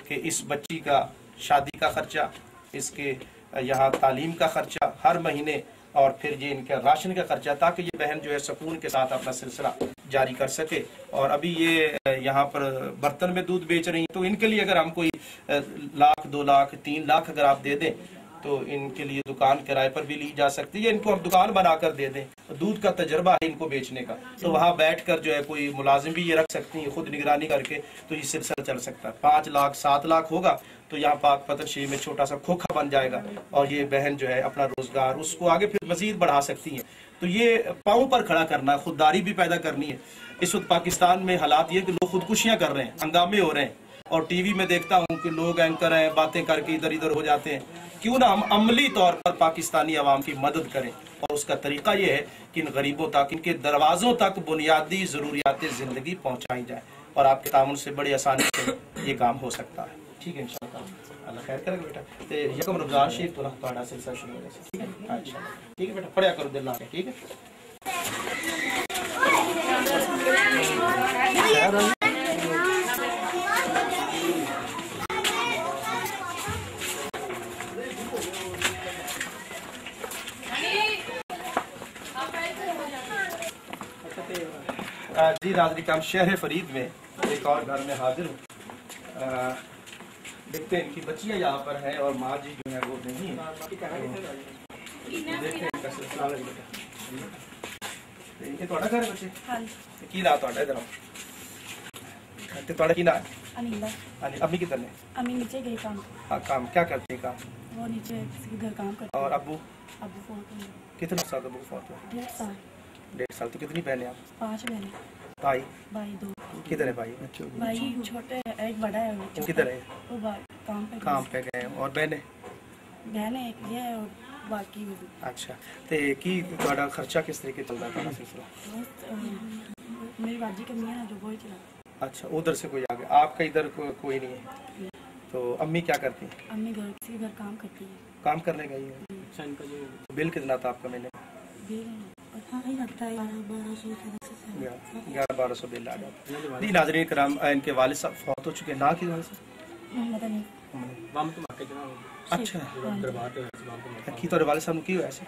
कि इस बच्ची का शादी का खर्चा, इसके यहाँ तालीम का खर्चा हर महीने, और फिर ये इनका राशन का खर्चा, ताकि ये बहन जो है सुकून के साथ अपना सिलसिला जारी कर सके। और अभी ये यहाँ पर बर्तन में दूध बेच रही हैं, तो इनके लिए अगर हम कोई 1 लाख 2 लाख 3 लाख अगर आप दे दें तो इनके लिए दुकान किराए पर भी ली जा सकती है। इनको हम दुकान बनाकर दे दें, दूध का तजर्बा है इनको बेचने का, तो वहाँ बैठकर जो है कोई मुलाजिम भी ये रख सकती है, खुद निगरानी करके, तो ये सिलसिला चल सकता है। 5 लाख 7 लाख होगा तो यहाँ पाक पतन शरीफ में छोटा सा खोखा बन जाएगा, और ये बहन जो है अपना रोजगार उसको आगे फिर मजीद बढ़ा सकती है। तो ये पाँव पर खड़ा करना है, खुददारी भी पैदा करनी है। इस वक्त पाकिस्तान में हालात ये कि लोग खुदकुशियाँ कर रहे हैं, हंगामे हो रहे हैं, और टीवी में देखता हूँ कि लोग एंकर हैं, बातें करके इधर इधर हो जाते हैं। क्यों ना हम अमली तौर पर पाकिस्तानी अवाम की मदद करें, और उसका तरीका ये है कि इन गरीबों तक, इनके दरवाजों तक बुनियादी ज़रूरियात ज़िंदगी पहुँचाई जाए, और आपके तामुन से बड़ी आसानी से ये काम हो सकता है। ठीक है, इंशाअल्लाह अल्लाह खैर करेगा बेटा। तो यकम रमज़ान शरीफ तो ना सिलसिला शुरू हो जाए, ठीक है? अच्छा, ठीक है बेटा, पढ़ा करो दिल लाके, ठीक है? जी नाज़रीन, हम शहर फरीद में एक और घर में हाजिर हूँ। देखते हैं इनकी बच्चियाँ यहाँ पर हैं और माँ जी जो है वो नहीं है। देखते हैं इनका सिलसिला। ये थोड़ा घर है बच्चे? हाँ। की ला थोड़ा इधर आओ। ते थोड़ा की ना? अनिला। अम्मी किधर है? अम्मी नीचे गई काम। हाँ, काम क्या करते हैं काम? वो नीचे किसी के घर काम करते हैं। और अब्बू? अब्बू फौत हुए। कितने साल अब्बू फौत हुए? 1.5 साल। 1.5 साल। तो कितनी बहनें आप? 5 बहनें। भाई? भाई 2। किधर है भाई? भाई छोटे, एक बड़ा है। वो किधर है? वो काम पे गए। और बहनें? बहनें एक ये है और बाकी भी। अच्छा, तो की थोड़ा खर्चा किस तरीके चलता है सिलसिला? मेरी बाजी का मियाँ है जो वो ही चला। अच्छा, उधर से कोई आ गया, आपका इधर कोई नहीं है। तो अम्मी क्या करती हैं? अम्मी किसी घर काम करती है। काम करने गई है। अच्छा, इनका जो बिल कितना था आपका महीने? बिल लगता है 1100-1200 बिल आ जाता है। नाज़रीन करम, इनके वालिद साहब फौत हो चुके हैं। ना की वालिद साहब? अच्छा, की तो वालिद साहब की वैसे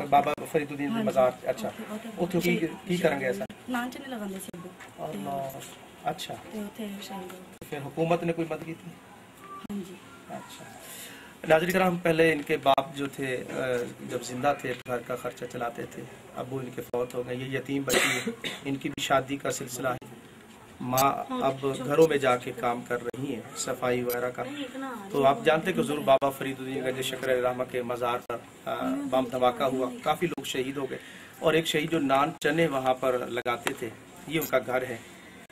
बाबा फरीदुद्दीन मज़ार। अच्छा, उतो की करेंगे ऐसा? अच्छा, फिर हुकूमत ने कोई मदद की थी? हाँ जी। अच्छा, नाज़रीन करम, पहले इनके बाप जो थे जब जिंदा थे घर का खर्चा चलाते थे, अबू इनके फौत हो गए। ये यतीम बच्ची है, इनकी भी शादी का सिलसिला है। माँ अब घरों में जाके काम कर रही हैं सफाई वगैरह का। तो आप जानते कि हुजूर बाबा फरीदुद्दीन गंज शकर रहमा के मज़ार पर बम धमाका हुआ, काफ़ी लोग शहीद हो गए। और एक शहीद जो नान चने वहाँ पर लगाते थे, ये उनका घर है।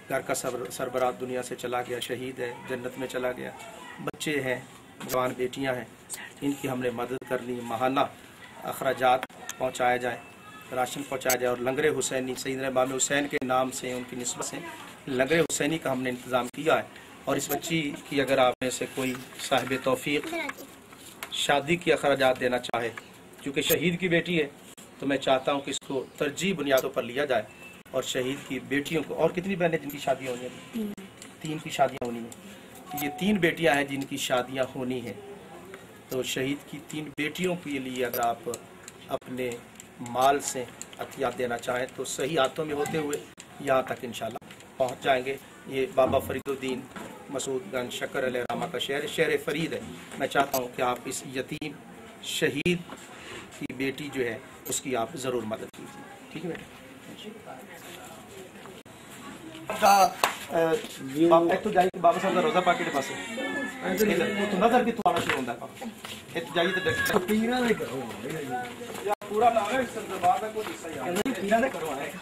घर का सरबराह दुनिया से चला गया, शहीद है, जन्नत में चला गया। बच्चे हैं, जवान बेटियां हैं, इनकी हमने मदद करनी, माहाना अखराजात पहुंचाया जाए, राशन पहुंचाया जाए। और लंगर हुसैनी सैयदना इमाम हुसैन के नाम से, उनकी निस्बत से लंगर हुसैनी का हमने इंतज़ाम किया है। और इस बच्ची की अगर आप में से कोई साहिब तौफीक शादी की अखराजात देना चाहे, क्योंकि शहीद की बेटी है, तो मैं चाहता हूँ कि इसको तरजीह बुनियादों पर लिया जाए। और शहीद की बेटियों को, और कितनी बहनें जिनकी शादियाँ होनी है? 3 की शादियाँ होनी है। ये 3 बेटियाँ हैं जिनकी शादियाँ होनी हैं। तो शहीद की 3 बेटियों के लिए अगर आप अपने माल से अतिया देना चाहें तो सही हाथों में होते हुए यहाँ तक इंशाल्लाह पहुँच जाएंगे। ये बाबा फरीदुद्दीन मसूद गंज शकर रहमा का शहर फरीद है। मैं चाहता हूँ कि आप इस यतीम शहीद की बेटी जो है उसकी आप ज़रूर मदद कीजिए। ठीक है बेटा? तो जाइए बाबा साहब का रोज़ा पाके पास तो नजर भी तो आना शुरू होता है। जाइए तो पीरा नहीं करो पूरा लावे दरबार का कोई हिस्सा यार पीरा नहीं करवाएगा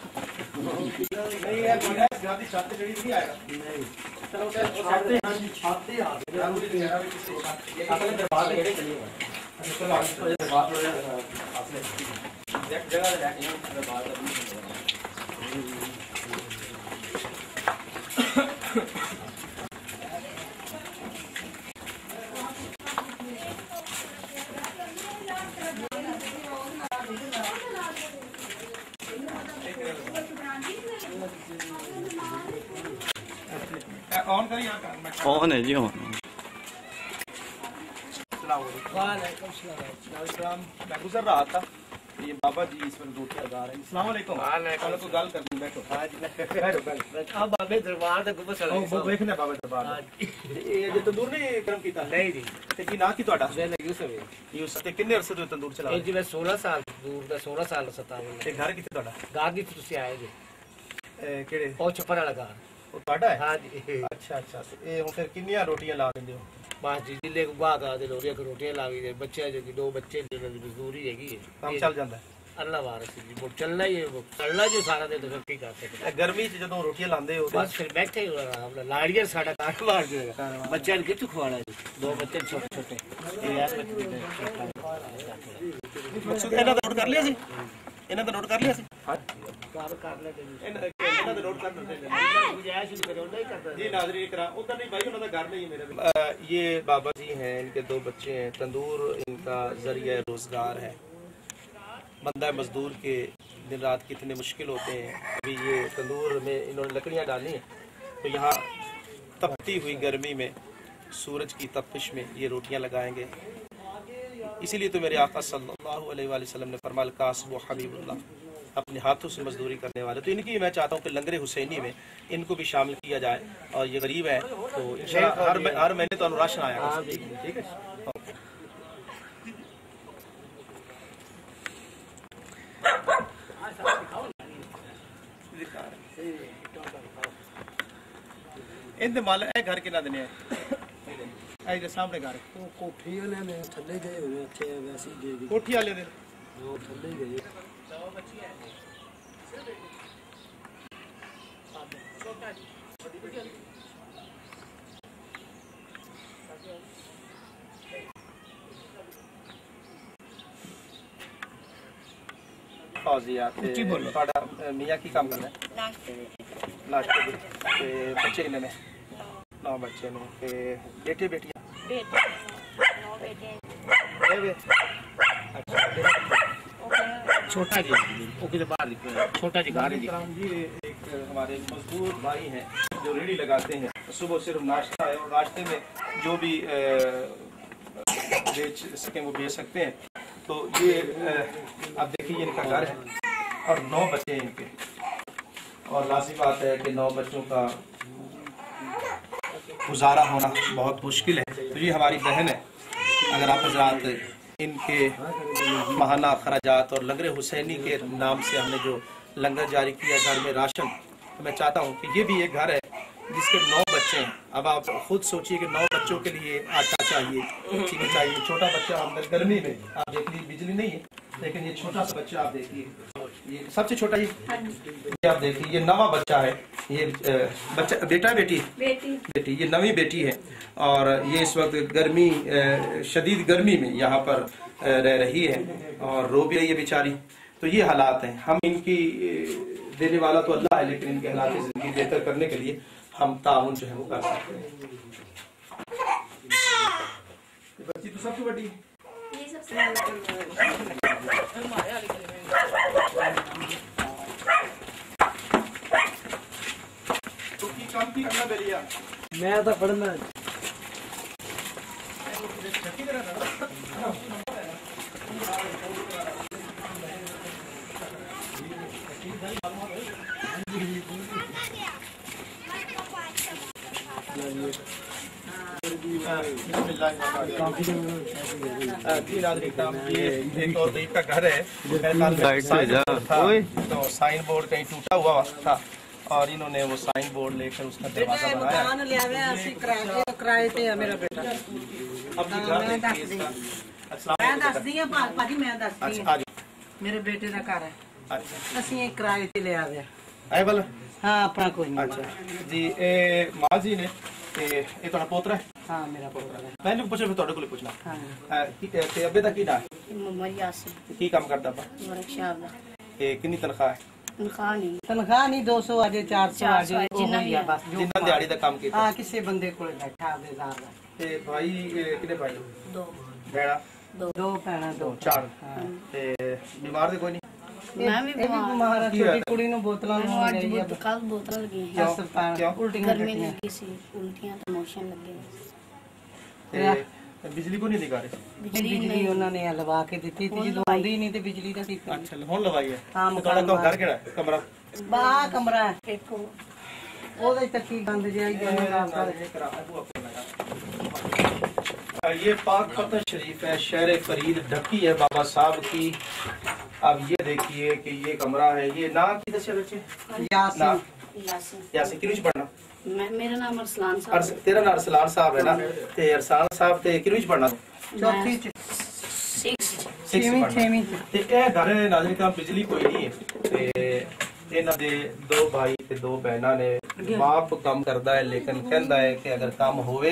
नहीं यार पीरा गादी छाते जड़ी नहीं आएगा नहीं। चलो छाते हां जी छाते आ गए ये अपने दरबार के चलिए चलो आज दरबार आपने एक जगह जाके दरबार का ऑन करिए ऑन है जी, ऑन। मैं गुजर रहा था, ये बाबा जी इस पर रोटी लगा रहे हैं। अस्सलाम वालेकुम। को गल करनी बैठो। अब बाबे दरबार दा गुबस वाला वो देखना बाबा दरबार ये जो तंदूर नहीं गरम कीता नहीं जी ते की ना की ਤੁਹਾਡਾ यूसुफ ते किन्ने अरसे तो तंदूर चला जी मैं 16 साल दूर ਦਾ 16 ਸਾਲ 17 ਤੇ ਘਰ ਕਿੱਥੇ ਤੁਹਾਡਾ? ਗਾਰ ਦੀ ਤੁਸੀਂ ਆਏ ਜੀ ਕਿਹੜੇ? ਉਹ ਛੱਪੜ ਵਾਲਾ ਗਾਰ ਉਹ ਤੁਹਾਡਾ ਹੈ? ਹਾਂ ਜੀ। ਅੱਛਾ ਅੱਛਾ ਇਹ ਹੁਣ ਫਿਰ ਕਿੰਨੀਆਂ ਰੋਟੀਆਂ ਲਾ ਦਿੰਦੇ ਹੋ? ਬਸ ਜੀ ਜਿੱਲੇ ਬਾਅਦ ਆ ਦੇ ਲੋਰੀਆਂ ਰੋਟੀਆਂ ਲਾ ਗਈ ਬੱਚੇ ਜੋ 2 ਬੱਚੇ ਦੀ ਮਜ਼ਦੂਰੀ ਹੈਗੀ ਹੈ, ਕੰਮ ਚੱਲ ਜਾਂਦਾ ਹੈ। ਅੱਲਾ ਵਾਰਸ ਜੀ ਉਹ ਚੱਲਣਾ ਹੀ ਹੈ, ਚੱਲਣਾ ਜੀ ਸਾਰਾ ਦਿਨ ਫਿਰ ਕੀ ਕਰ ਸਕਦੇ। ਗਰਮੀ 'ਚ ਜਦੋਂ ਰੋਟੀਆਂ ਲਾਉਂਦੇ ਹੋ ਬਸ ਫਿਰ ਬੈਠੇ ਹੀ ਆਰਾਮ ਨਾਲ ਲਾੜੀਆਂ ਸਾਡਾ ਕਾਰੋਬਾਰ ਜੋ ਹੈਗਾ ਬੱਚਿਆਂ ਨੂੰ ਕਿੱਥੋਂ ਖਵਾਣਾ ਜੀ, 2 ਬੱਚੇ ਛੋਟੇ ਛੋਟੇ ਇਹ ਯਾਰ ਮਕਸੂਦ ਇਹਨਾਂ ਦਾ ਨੋਟ ਕਰ ਲਿਆ ਸੀ, ਇਹਨਾਂ ਦਾ ਨੋਟ ਕਰ ਲਿਆ ਸੀ। हाँ कर ले ਇਹਨਾਂ ਦਾ ਨੋਟ ਕਰ ਲੈਂਦੇ गुंजाइश करो नहीं करता जी। नाज़रीन इकराम उधर नहीं भाई, उनका घर नहीं है मेरे। ये बाबा जी हैं, इनके 2 बच्चे हैं। तंदूर इनका जरिया रोजगार है। बंदा मजदूर के दिन रात कितने मुश्किल होते हैं। अभी ये तंदूर में इन्होंने लकड़ियाँ डाली हैं, तो यहाँ तपती हुई गर्मी में सूरज की तपिश में ये रोटियाँ लगाएंगे। इसीलिए तो मेरे आका सल्लल्लाहु अलैहि वसल्लम ने फरमाया कास्ब हबीबुल्लाह, अपने हाथों से मजदूरी करने वाले। तो इनकी मैं चाहता हूँ कि लंगर हुसैनी में इनको भी शामिल किया जाए। और ये गरीब है तो इंशाअल्लाह हर महीने तो राशन आएगा। ठीक है इन माल घर के ना देने सामने घर कोठी वाले ने थल्ले गए हुए थे वैसे ही दे कोठी वाले ने वो थल्ले गए मियाँ की काम करना है लास्ट बच्चे कितने ने? 9 बच्चे ने। बेटे बेटियाँ? छोटा जी ओके बाहर छोटा जी घर जी। एक हमारे मजदूर भाई हैं जो रेडी लगाते हैं, सुबह सिर्फ नाश्ता है और नाश्ते में जो भी बेच सकें वो बेच सकते हैं। तो ये आप देखिए इनका घर है और 9 बच्चे हैं इनके। और लाज़िम बात है कि 9 बच्चों का गुजारा होना बहुत मुश्किल है। तो ये हमारी बहन है। अगर आप हज़रात इनके माहाना खराजात और लंगर हुसैनी के नाम से हमने जो लंगर जारी किया घर में राशन, तो मैं चाहता हूँ कि ये भी एक घर है जिसके 9 बच्चे हैं। अब आप खुद सोचिए कि 9 बच्चों के लिए आटा चाहिए, चीनी चाहिए। छोटा बच्चा अंदर गर्मी में, आप देख लीजिए बिजली नहीं है, लेकिन ये छोटा सा बच्चा आप देखिए, ये सबसे छोटा ये आप देखिए, ये 9वां बच्चा है। ये बच्चा बेटा बेटी बेटी ये 9वीं बेटी है और ये इस वक्त गर्मी शदीद गर्मी में यहाँ पर रह रही है और रो भी रही है बेचारी। तो ये हालात हैं। हम इनकी देने वाला तो अल्लाह है, लेकिन इनके हालात जिंदगी बेहतर करने के लिए हम ताउन जो है वो कर सकते हैं। बच्ची तो सबसे बड़ी मैं तो पढ़ना ये तो दीप का घर है। तो साइन बोर्ड कहीं टूटा हुआ था और इन्होंने वो साइन बोर्ड लेकर उसका दरवाजा बनाया। किराए पे मेरा बेटा मेरे बेटे का घर है। ਅਸੀਂ ਕਿਰਾਏ ਤੇ ਲਿਆ ਵੇ ਆਏ ਬਲ ਹਾਂ ਆਪਣਾ ਕੋਈ ਨਹੀਂ। अच्छा जी ਇਹ ਮਾਂ ਜੀ ਨੇ ਤੇ ਇਹ ਤੁਹਾਡਾ ਪੋਤਰਾ ਹੈ? ਹਾਂ ਮੇਰਾ ਪੋਤਰਾ ਹੈ। ਮੈਂ ਨੂੰ ਪੁੱਛਿਆ ਫਿਰ ਤੁਹਾਡੇ ਕੋਲ ਪੁੱਛਣਾ। ਹਾਂ ਤੇ ਅੱਬੇ ਦਾ ਕੀ ਨਾਂ ਹੈ? ਮੁਹੰਮਦ ਯਾਸਿਰ ਕੀ ਕੰਮ ਕਰਦਾ ਆਪਾਂ? ਵਰਕਸ਼ਾਪ ਦਾ। ਤੇ ਕਿੰਨੀ ਤਨਖਾਹ ਹੈ? ਤਨਖਾਹ ਨਹੀਂ 200 ਅਜੇ 400 ਅਜੇ ਜਿੰਨਾ ਵੀ ਬਸ ਜਿੰਨਾ ਦਿਹਾੜੀ ਦਾ ਕੰਮ ਕੀਤਾ। ਹਾਂ ਕਿਸੇ ਬੰਦੇ ਕੋਲ ਬੈਠਾ ਆਪਦੇ ਜ਼ਾਰ ਦਾ। ਤੇ ਭਾਈ ਕਿੰਨੇ ਭਾਈ? 2 ਭੈਣਾ? 2 ਭੈਣਾਂ 2 4। ਤੇ ਬਿਮਾਰ ਦੇ ਕੋਈ ਨਹੀਂ? ਮੈਂ ਵੀ ਬਿਮਾਰ ਆ। ਛੋਟੀ ਕੁੜੀ ਨੂੰ ਬੋਤਲਾਂ ਨੂੰ ਅੱਜ ਕੱਲ ਬੋਤਲ ਲੱਗੀਆਂ ਹਸਪਤਾਲ ਉਲਟੀਆਂ ਗਰਮੀ ਲੱਗੀ ਸੀ, ਉਲਟੀਆਂ ਤੇ ਮੋਸ਼ਨ ਲੱਗੇ। ਤੇ ਬਿਜਲੀ ਕੋ ਨਹੀਂ ਦਿਖਾ ਰਹੇ? ਬਿਜਲੀ ਉਹਨਾਂ ਨੇ ਲਵਾ ਕੇ ਦਿੱਤੀ ਸੀ ਜਦੋਂ ਆਉਂਦੀ ਨਹੀਂ ਤੇ ਬਿਜਲੀ ਦਾ ਸੀ। ਅੱਛਾ ਹੁਣ ਲਵਾਈ ਹੈ। ਹਾਂ ਤੁਹਾਡਾ ਘਰ ਕਿਹੜਾ ਹੈ? ਕਮਰਾ? ਬਾਹਰ ਕਮਰਾ ਹੈ ਇੱਕ ਉਹਦੇ ਤੱਕ ਹੀ ਗੰਦ ਜਿਹਾ ਹੀ ये पाक फतह शरीफ है, शहर फरीद ढकी है बाबा साहब की। अब ये देखिए कि ये कमरा है। ये नाम की दस बच्चे? यासीन किनुच पढ़ना? मेरा नाम अरसलान साहब। तेरा नाम अरसलान साहब है ना? ते अरसलान साहब ते किनुच पढ़ना? चौथी 6वीं ते ए घर नाज़रीन का बिजली कोई नहीं है। ते ਇਹਨਾਂ ਦੇ 2 ਭਾਈ ਤੇ 2 ਭੈਣਾਂ ਨੇ। ਬਾਪ ਕੰਮ ਕਰਦਾ ਹੈ ਲੇਕਿਨ ਕਹਿੰਦਾ ਹੈ ਕਿ ਅਗਰ ਕੰਮ ਹੋਵੇ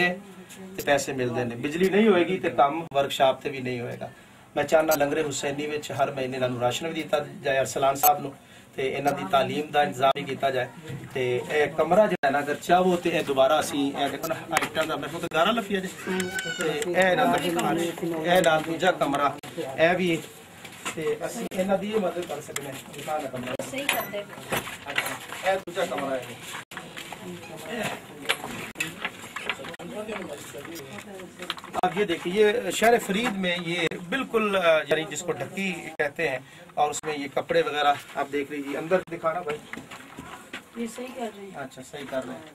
ਤੇ ਪੈਸੇ ਮਿਲਦੇ ਨੇ, ਬਿਜਲੀ ਨਹੀਂ ਹੋਏਗੀ ਤੇ ਕੰਮ ਵਰਕਸ਼ਾਪ ਤੇ ਵੀ ਨਹੀਂ ਹੋਏਗਾ। ਮੈਂ ਚਾਹਨਾ ਲੰਗਰੇ ਹੁਸੈਨੀ ਵਿੱਚ ਹਰ ਮਹੀਨੇ ਇਹਨਾਂ ਨੂੰ ਰਾਸ਼ਨ ਵੀ ਦਿੱਤਾ ਜਾਏ ਅਰਸਲਾਨ ਸਾਹਿਬ ਨੂੰ ਤੇ ਇਹਨਾਂ ਦੀ ਤਾਲੀਮ ਦਾ ਇੰਤਜ਼ਾਮ ਵੀ ਕੀਤਾ ਜਾਏ। ਤੇ ਇਹ ਕਮਰਾ ਜਿਹੜਾ ਨਾ ਅਗਰ ਚਾਹੋ ਤੇ ਇਹ ਦੁਬਾਰਾ ਅਸੀਂ ਇਹ ਦੇਖੋ ਨਾ ਆਈਟਾਂ ਦਾ ਮੇਰੇ ਕੋਲ ਤਾਂ ਗਾਰਾ ਲੱਫੀਆ ਜੇ ਤੇ ਇਹ ਨਾਲ ਦੂਜਾ ਕਮਰਾ ਇਹ ਵੀ ਤੇ ਅਸੀਂ ਇਹਨਾਂ ਦੀ ਮਦਦ ਕਰ ਸਕਦੇ ਹਾਂ। ਦਿਖਾਣਾ ਕਮਰਾ ਸਹੀ ਕਰਦੇ। ਇਹ ਦੂਜਾ ਕਮਰਾ ਹੈ। अब ये देखिए ये शहर फरीद में ये बिल्कुल यानी जिसको ढक्की कहते हैं और उसमें ये कपड़े वगैरह आप देख लीजिए। अंदर दिखाना भाई। ये सही कर रहे हैं। अच्छा सही कर रहे हैं।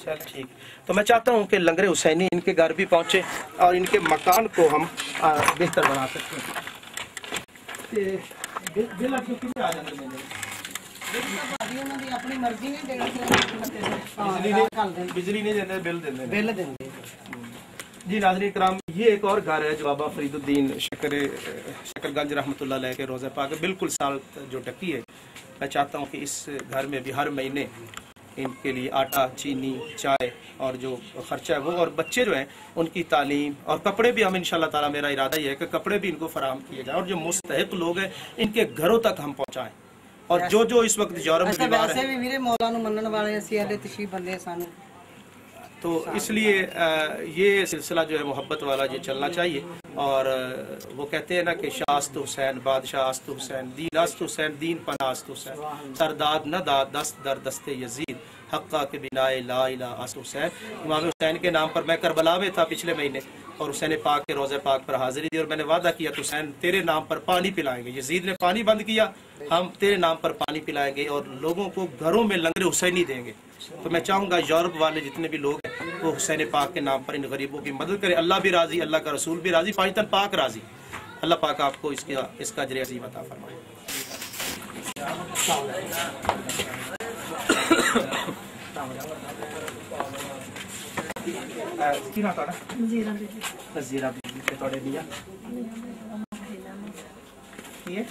चल ठीक। तो मैं चाहता हूँ कि लंगरे हुसैनी इनके घर भी पहुँचे और इनके मकान को हम बेहतर बना सकते हैं। अपनी मर्जी नहीं बिजली नहीं देते बिल देते जी। नाज़रीन कराम ये एक और घर है जो बाबा फरीदुद्दीन शकरगंज रहमतुल्लाह अलैह के रोज़े पाक बिल्कुल साल जो ढकी है। मैं चाहता हूँ कि इस घर में भी हर महीने इनके लिए आटा, चीनी, चाय और जो खर्चा है वो और बच्चे जो हैं उनकी तालीम और कपड़े भी हम इंशाल्लाह ताला मेरा इरादा ये है कि कपड़े भी इनको फराहम किए जाए और जो मुस्तहिक लोग हैं इनके घरों तक हम पहुँचाएँ। और जो इस वक्त यूरोप में बीमार है मेरे मौला नु मनन वाले असी अहले तशरीफ बंदे सानू तो इसलिए ये सिलसिला जो है मोहब्बत वाला ये चलना चाहिए। और वो कहते हैं ना कि शास्त हुसैन बादशाह आस्त हुसैन दीन आस्त हुसैन दीन पनास्त हुसैन सरदाद न दाद दस्त दर दस्ते यजीद हक्का के बिनाए ला इला आस्त हुसैन। इमाम हुसैन के नाम पर मैं करबला में था पिछले महीने और हुसैन पाक के रोज़े पाक पर हाजिरी दी और मैंने वादा किया कि हुसैन तेरे नाम पर पानी पिलाएंगे। यजीद ने पानी बंद किया, हम तेरे नाम पर पानी पिलाएंगे और लोगों को घरों में लंगरे हुसैनी देंगे। तो मैं चाहूँगा यूरोप वाले जितने भी लोग हैं वो हुसैन पाक के नाम पर इन गरीबों की मदद करें। अल्लाह भी राजी, अल्लाह का रसूल भी राजी, पाकिस्तान पाक राजी। अल्लाह पाक आपको इसका अजर अज़ीम अता फरमाए। की ना ताड़ा नज़ीरा बीबी नज़ीरा बीबी ते तोड़े मियां की है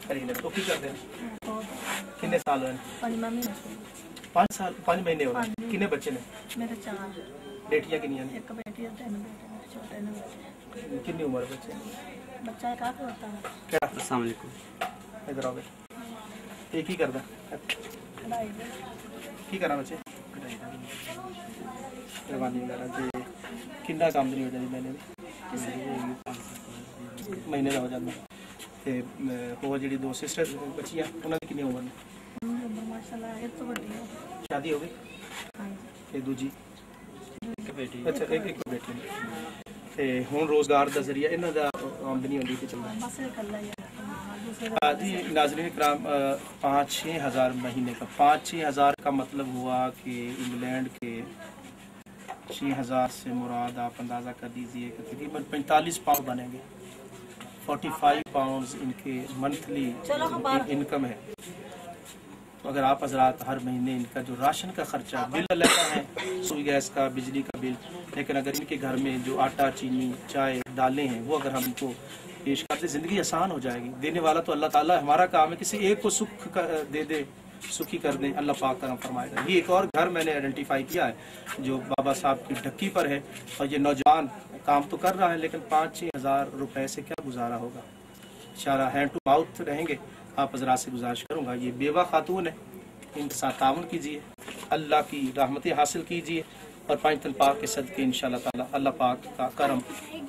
करीले तो की करते हैं कितने साल हुए 5 साल 5 महीने हो गए कितने बच्चे ने मेरे 4 बेटियां कितनी हैं एक बेटी है 3 बेटे छोटे ने कितनी उम्र है बच्चे बच्चा है काफी होता है क्या अस्सलाम वालेकुम इधर आओ एक ही करदा की करा बच्चे मेहरबानी वगैरह जी कितना काम नहीं हो जाती मैंने महीने का हो जाता ते वो जी 2 सिस्टर बच्चियां उन्होंने कितनी उम्र में माशाल्लाह एक तो बड़ी है शादी हो गई ये दूजी बेटी अच्छा एक बेटी ते हुन रोजगार दा जरिया इन्हां दा आमदनी होंदी ते चलदा बस कल्ला ही जी नाज़रीन इकराम 5-6 हज़ार महीने का 5-6 हज़ार का मतलब हुआ कि इंग्लैंड के 6,000 से मुराद आप अंदाज़ा कर दीजिए कि तकरीबन 45 पाउंड बनेंगे 45 पाउंड इनके मंथली इनकम है। तो अगर आप हजरात हर महीने इनका जो राशन का खर्चा बिल लगता है सुई गैस का बिजली का बिल, लेकिन अगर इनके घर में जो आटा चीनी चाय दालें हैं वो अगर हम इनको पेश करते ज़िंदगी आसान हो जाएगी। देने वाला तो अल्लाह ताला, हमारा काम है किसी एक को सुख दे दे, सुखी कर दे, अल्लाह पाक करम फरमाएगा। ये एक और घर मैंने आइडेंटिफाई किया है जो बाबा साहब की ढक्की पर है और ये नौजवान काम तो कर रहा है लेकिन 5-6 हज़ार रुपए से क्या गुजारा होगा। इशारा हैंड टू माउथ रहेंगे। आप हजरात से गुजारिश करूँगा, ये बेवा खातून है, इनके साथ ताउन कीजिए, अल्लाह की रहमतें हासिल कीजिए और 5 दिन पाक के सदके इंशाअल्लाह ताला अल्लाह पाक का करम,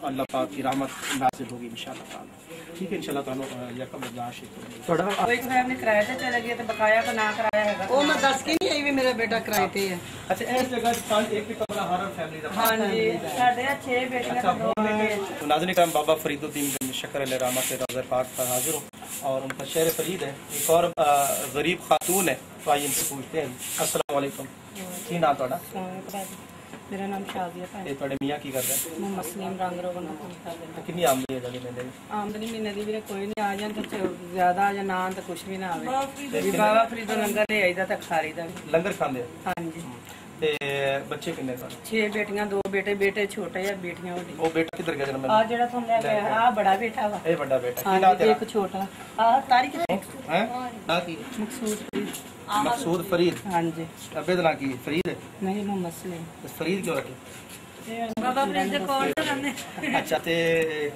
अल्लाह पाक की रहमत नाज़िल होगी इंशाअल्लाह ताला। ठीक है इंशाअल्लाह ताला यकम बर्दाश्त थोड़ा कोई फैमिली किराए ते चले गई तो बकाया का ना कराया है वो मैं दस के नहीं आई भी मेरा बेटा किराए पे है। अच्छा इस जगह 5 एक कमरा हर फैमिली का। हां जी साढ़े 6 बेटियां तो 2 बेटे। तो नाज़रीन करम बाबा फरीदुद्दीन शक्र अल रहमत से रज़ा पाक पर हाजिर हूं और उनका शहर फरीद है। एक और गरीब खातून है, तो आइए इनसे पूछते हैं। अस्सलाम वालेकुम, की नाम ਤੁਹਾਡਾ? मेरा नाम शादिया है। ये ਤੁਹਾਡੇ ਮੀਆਂ ਕੀ ਕਰਦੇ? मैं मसलीम रंग रोगन कर देना। कितनी आमदनी है जल्दी महीने में? आमदनी महीने दी भी कोई नहीं आ जाए तो ज्यादा या ना तो कुछ भी ना आवे। बाबा फरीदो लंगर ले आईदा तो खारी दा लंगर खांदे? हां जी। ते बच्चे कितने ਤੁਹਾਡੇ? 6 बेटियां 2 बेटे, बेटे छोटे या बेटियां बड़ी। ਉਹ ਬੇਟਾ ਕਿੱਧਰ ਗਿਆ ਜਨਮ? आ जेड़ा तुम ले गए आ बड़ा बेटा वा। ਇਹ ਵੱਡਾ ਬੇਟਾ हां ਕੀ ਨਾਮ ਤੇਰਾ? एक छोटा आ तारीख हैं ना की मकसूद मकसूद फरीद। हां जी। अबे दा की फरीद है? नहीं मैं मसले फरीद क्यों रखे? बाबा फरीद दे कोल ते रहने। अच्छा ते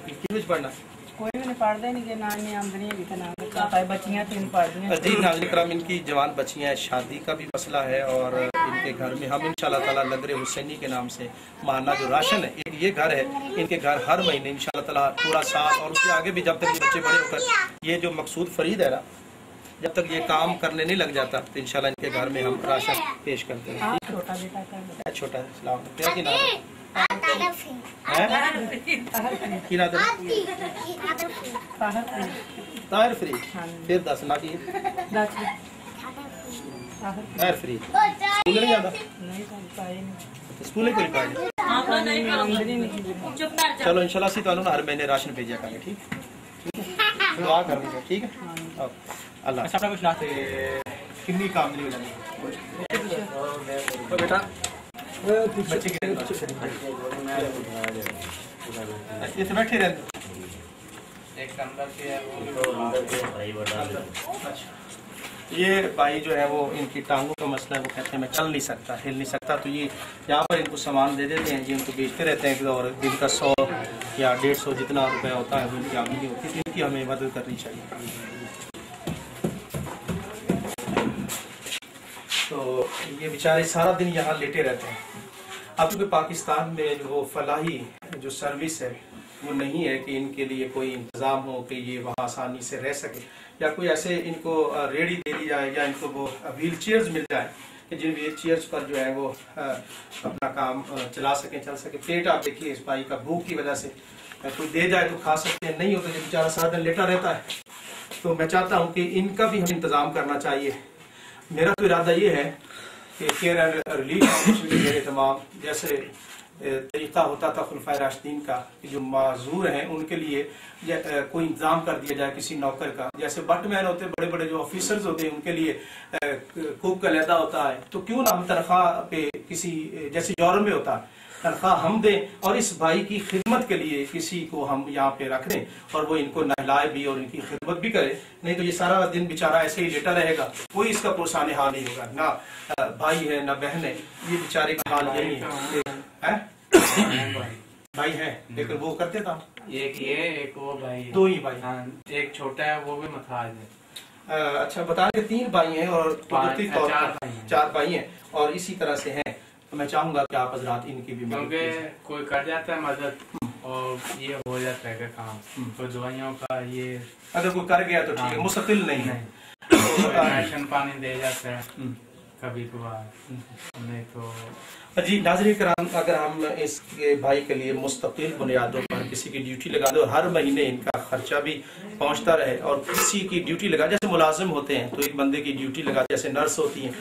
किस विच पढ़ना? कोई भी नहीं पढ़ते नहीं कि ना इन्नी आमदनी है कि ना है। बच्चियां 3 पढ़ती हैं। जी नाज़रीन करम इनकी जवान बच्चियां हैं, शादी का भी मसला है और इनके घर में हम इंशाअल्लाह ताला लंगर हुसैनी के नाम से माना जो राशन है, ये घर है, इनके घर हर महीने इंशाअल्लाह ताला पूरा साल और उसके आगे भी जब तक ये बच्चे बड़े होकर ये जो मकसूद फरीद है ना, जब तक ये काम करने नहीं लग जाता तो इंशाल्लाह इनके घर में हम राशन पेश करते हैं। छोटा बेटा का छोटा है सलाम तेरा की नाम है? की नाम है? ताहिर फरीद। फिर दस ना की ताहिर फरीद स्कूल नहीं जाता? स्कूल ही कोई पढ़े? चलो इंशाल्लाह सी तो हर महीने राशन भेजा करेंगे। ठीक है, दुआ करेंगे। ठीक है अल्लाह अच्छा कुछ ना कितनी काम नहीं हो जाएगी बेटा बच्चे के ये तो बैठे रहते एक अंदर के ये भाई जो है वो इनकी टांगों का मसला है, वो कहते हैं मैं चल नहीं सकता, हिल नहीं सकता, तो ये यहाँ पर इनको सामान दे देते हैं जी, इनको बेचते रहते हैं और दिन का 100 या 150 जितना रुपया होता है वो इनकी आमदनी होती है, इनकी हमें मदद करनी चाहिए। तो ये बेचारे सारा दिन यहाँ लेटे रहते हैं। अब क्योंकि पाकिस्तान में जो फलाही जो सर्विस है वो नहीं है कि इनके लिए कोई इंतज़ाम हो कि ये वहाँ आसानी से रह सके या कोई ऐसे इनको रेडी दे दी जाए या इनको वो व्हील चेयर्स मिल जाए कि जिन व्हील चेयर्स पर जो है वो अपना काम चला सकें, चल सके। पेट आप देखिए इस भाई का भूख की वजह से कोई दे जाए तो खा सकते हैं, नहीं होता जब बेचारा सारा दिन लेटा रहता है। तो मैं चाहता हूँ कि इनका भी हम इंतज़ाम करना चाहिए। मेरा तो इरादा ये है कि केयर एंड रिलीफ फाउंडेशन के तमाम जैसे तरीक़ा होता था खुलफाए राशिदीन का कि जो माजूर हैं उनके लिए कोई इंतजाम कर दिया जाए किसी नौकर का। जैसे बटमैन होते हैं, बड़े बड़े जो ऑफिसर्स होते हैं, उनके लिए कुक का लहदा होता है, तो क्यों ना हम तनख्वाह पे किसी, जैसे यूरोप में होता है, तनख्वाह हम दें और इस भाई की खिदमत के लिए किसी को हम यहाँ पे रख दें और वो इनको नहलाए भी और इनकी खिदमत भी करे। नहीं तो ये सारा दिन बेचारा ऐसे ही लेटा रहेगा, कोई इसका पुरसाने हाल नहीं होगा, ना भाई है ना बहन है, ये बेचारे का हाल यही है। भाई है लेकिन वो करते था, एक ये एक वो भाई, दो ही भाई। हाँ, एक छोटा है वो भी मथाज है। अच्छा, बता दें 3 भाई हैं और कुदरती तौर पर 4 भाई हैं और इसी तरह से हैं। तो मैं चाहूंगा कि आप हजरात इनकी भी मदद, क्योंकि कोई कर जाता है मदद और ये हो जाता है काम, तो दवाइयों का ये अगर कोई कर गया तो ठीक है, मुस्तकिल नहीं है, राशन पानी दे जाता है कभी कभार, नहीं तो जी। नाज़रीन किराम, अगर हम इसके भाई के लिए मुस्तकिल बुनियादों पर किसी की ड्यूटी लगा दे और हर महीने इनका खर्चा भी पहुंचता रहे और किसी की ड्यूटी लगा, जैसे मुलाजिम होते हैं तो एक बंदे की ड्यूटी लगा, जैसे नर्स होती हैं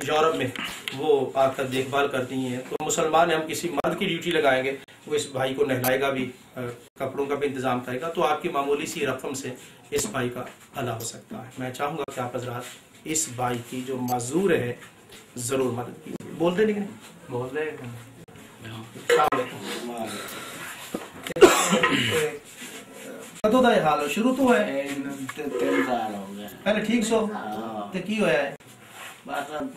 यूरोप में, वो आकर देखभाल करती हैं, तो मुसलमान हम किसी मर्द की ड्यूटी लगाएंगे, वो इस भाई को नहलाएगा भी, कपड़ों का भी इंतजाम करेगा, तो आपकी मामूली सी रकम से इस भाई का भला हो सकता है। मैं चाहूंगा कि आप हजरात इस भाई की जो माजूर है जरूर मदद कीजिए। बोल दे, लेकिन बोल दे कदों का हाल शुरू तो है 3 साल हो गए पहले ठीक सो तो की होया है, बस अब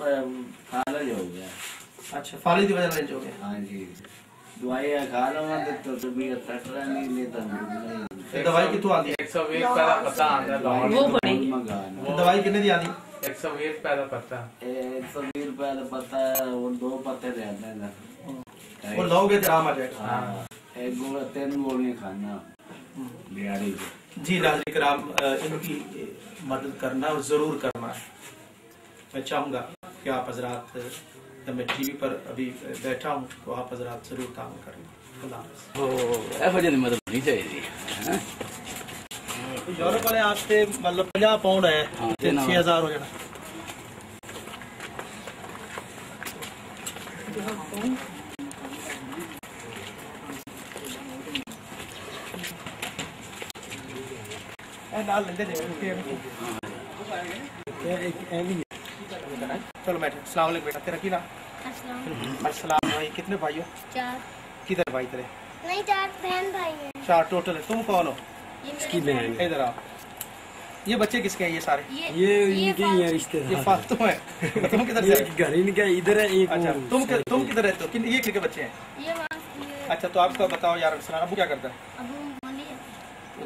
फालज हो गया। अच्छा, फाली की वजह से हो गया। हाँ जी, दवाई खा लूंगा तो तबीयत कट रहा नहीं, लेता नहीं। दवाई कितों आती है? 120 पैदा पता आंदा वो बड़ी दवाई कितने दी आती? 120 पैदा पता, 120 रुपए का पता है, वो 2 पत्ते रहते हैं, वो लोगे तो आराम आ जाएगा। एक गोला 3 गोलियां खाना दिहाड़ी की। जी नाज़रीन किराम, इनकी मदद करना और जरूर करना है। मैं चाहूंगा कि आप हजरात, जब मैं टीवी पर अभी बैठा हूँ तो आप हजरात जरूर काम करें। ऐसा मदद नहीं चाहिए। यूरोप वाले आते मतलब 50 पाउंड है, 6000 हो जाना। चलो बैठे। अस्सलाम वालेकुम बेटा, तेरा की नाम? अस्सलाम भाई। कितने भाई हो? 4। किधर भाई तेरे? नहीं, 4 बहन भाई हैं। 4 टोटल है। तुम कौन हो? इसकी बहन। इधर आओ। ये बच्चे किसके हैं ये सारे? ये इनके ही हैं रिश्तेदार। ये फालतू है। तुम किधर से? घर इनका इधर है एक। अच्छा, तुम किधर रहते हो? ये किसके बच्चे हैं? ये अच्छा, तो आपका बताओ यार। अबू क्या करता है? अबू मंडी है।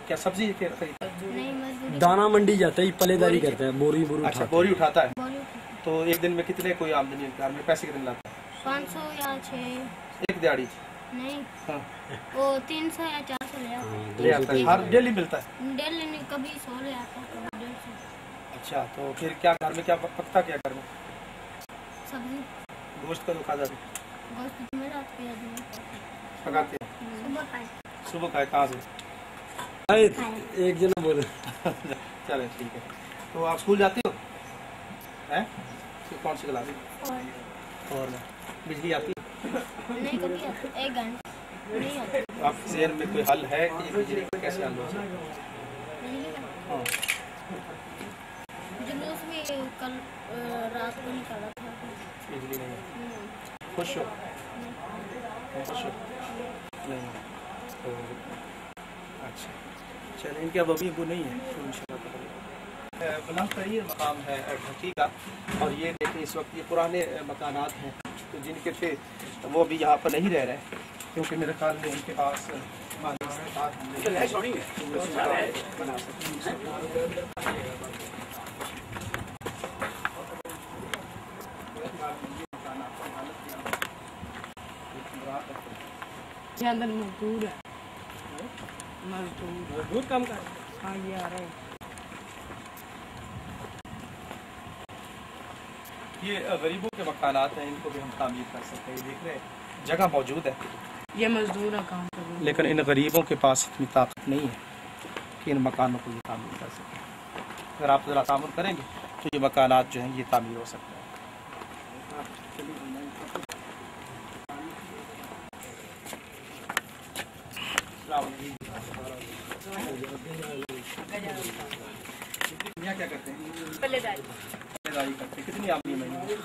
क्या सब्जी खरीदता है? नहीं, मजदूरी। दाना मंडी जाता है, पलेदारी करता है, बोरी अच्छा, बोरी उठाता है। बोरी उठाता तो एक दिन में कितने कोई आमदनी घर में पैसे कितने लाता है? 500 या 6। एक दिहाड़ी? नहीं, हाँ, वो 300 या 400 ले आता है। हर डेली मिलता है? डेली नहीं, कभी 100 ले आता है, कभी 150। अच्छा, तो फिर क्या घर में क्या पकता क्या घर में? सब्जी गोश्त का तो खा जाते? गोश्त में रात के पकाते हैं? सुबह खाए। सुबह खाए? कहाँ से? एक जना बोले। चले ठीक है। तो आप स्कूल जाते हो? हैं? कौन सी क्लास? और बिजली आती? नहीं, कभी आता 1 घंटे नहीं आता। आप जहन में कोई हल है कि बिजली का कैसे हल हो सकता है? जुलूस भी कल रात को निकाला था। बिजली नहीं? खुश हो? खुश हो? नहीं तो अच्छा, चलिए। इनके अब अभी वो नहीं है तो इंशाल्लाह बुलंद तरीन मकाम है ढकी का। और ये देखें, इस वक्त ये पुराने मकानात हैं तो जिनके थे वो अभी यहाँ पर नहीं रह रहे, क्योंकि मेरे ख्याल में इनके पास बना अंदर मजदूर है, मजदूर कम कर। हाँ, ये आ रहे हैं। ये गरीबों के मकानात हैं, इनको भी हम तामीर कर सकते हैं। देख रहे हैं, जगह मौजूद है, ये मजदूर है काम कर रहे हैं। लेकिन इन गरीबों के पास इतनी ताकत नहीं है कि इन मकानों को ये तामीर कर सकें। अगर आप ज़रा तामीर करेंगे तो ये मकानात जो हैं ये तामीर हो सकते हैं। यहाँ क्या करते हैं? पल्लेदारी करते हैं। कितनी आमदनी महीने?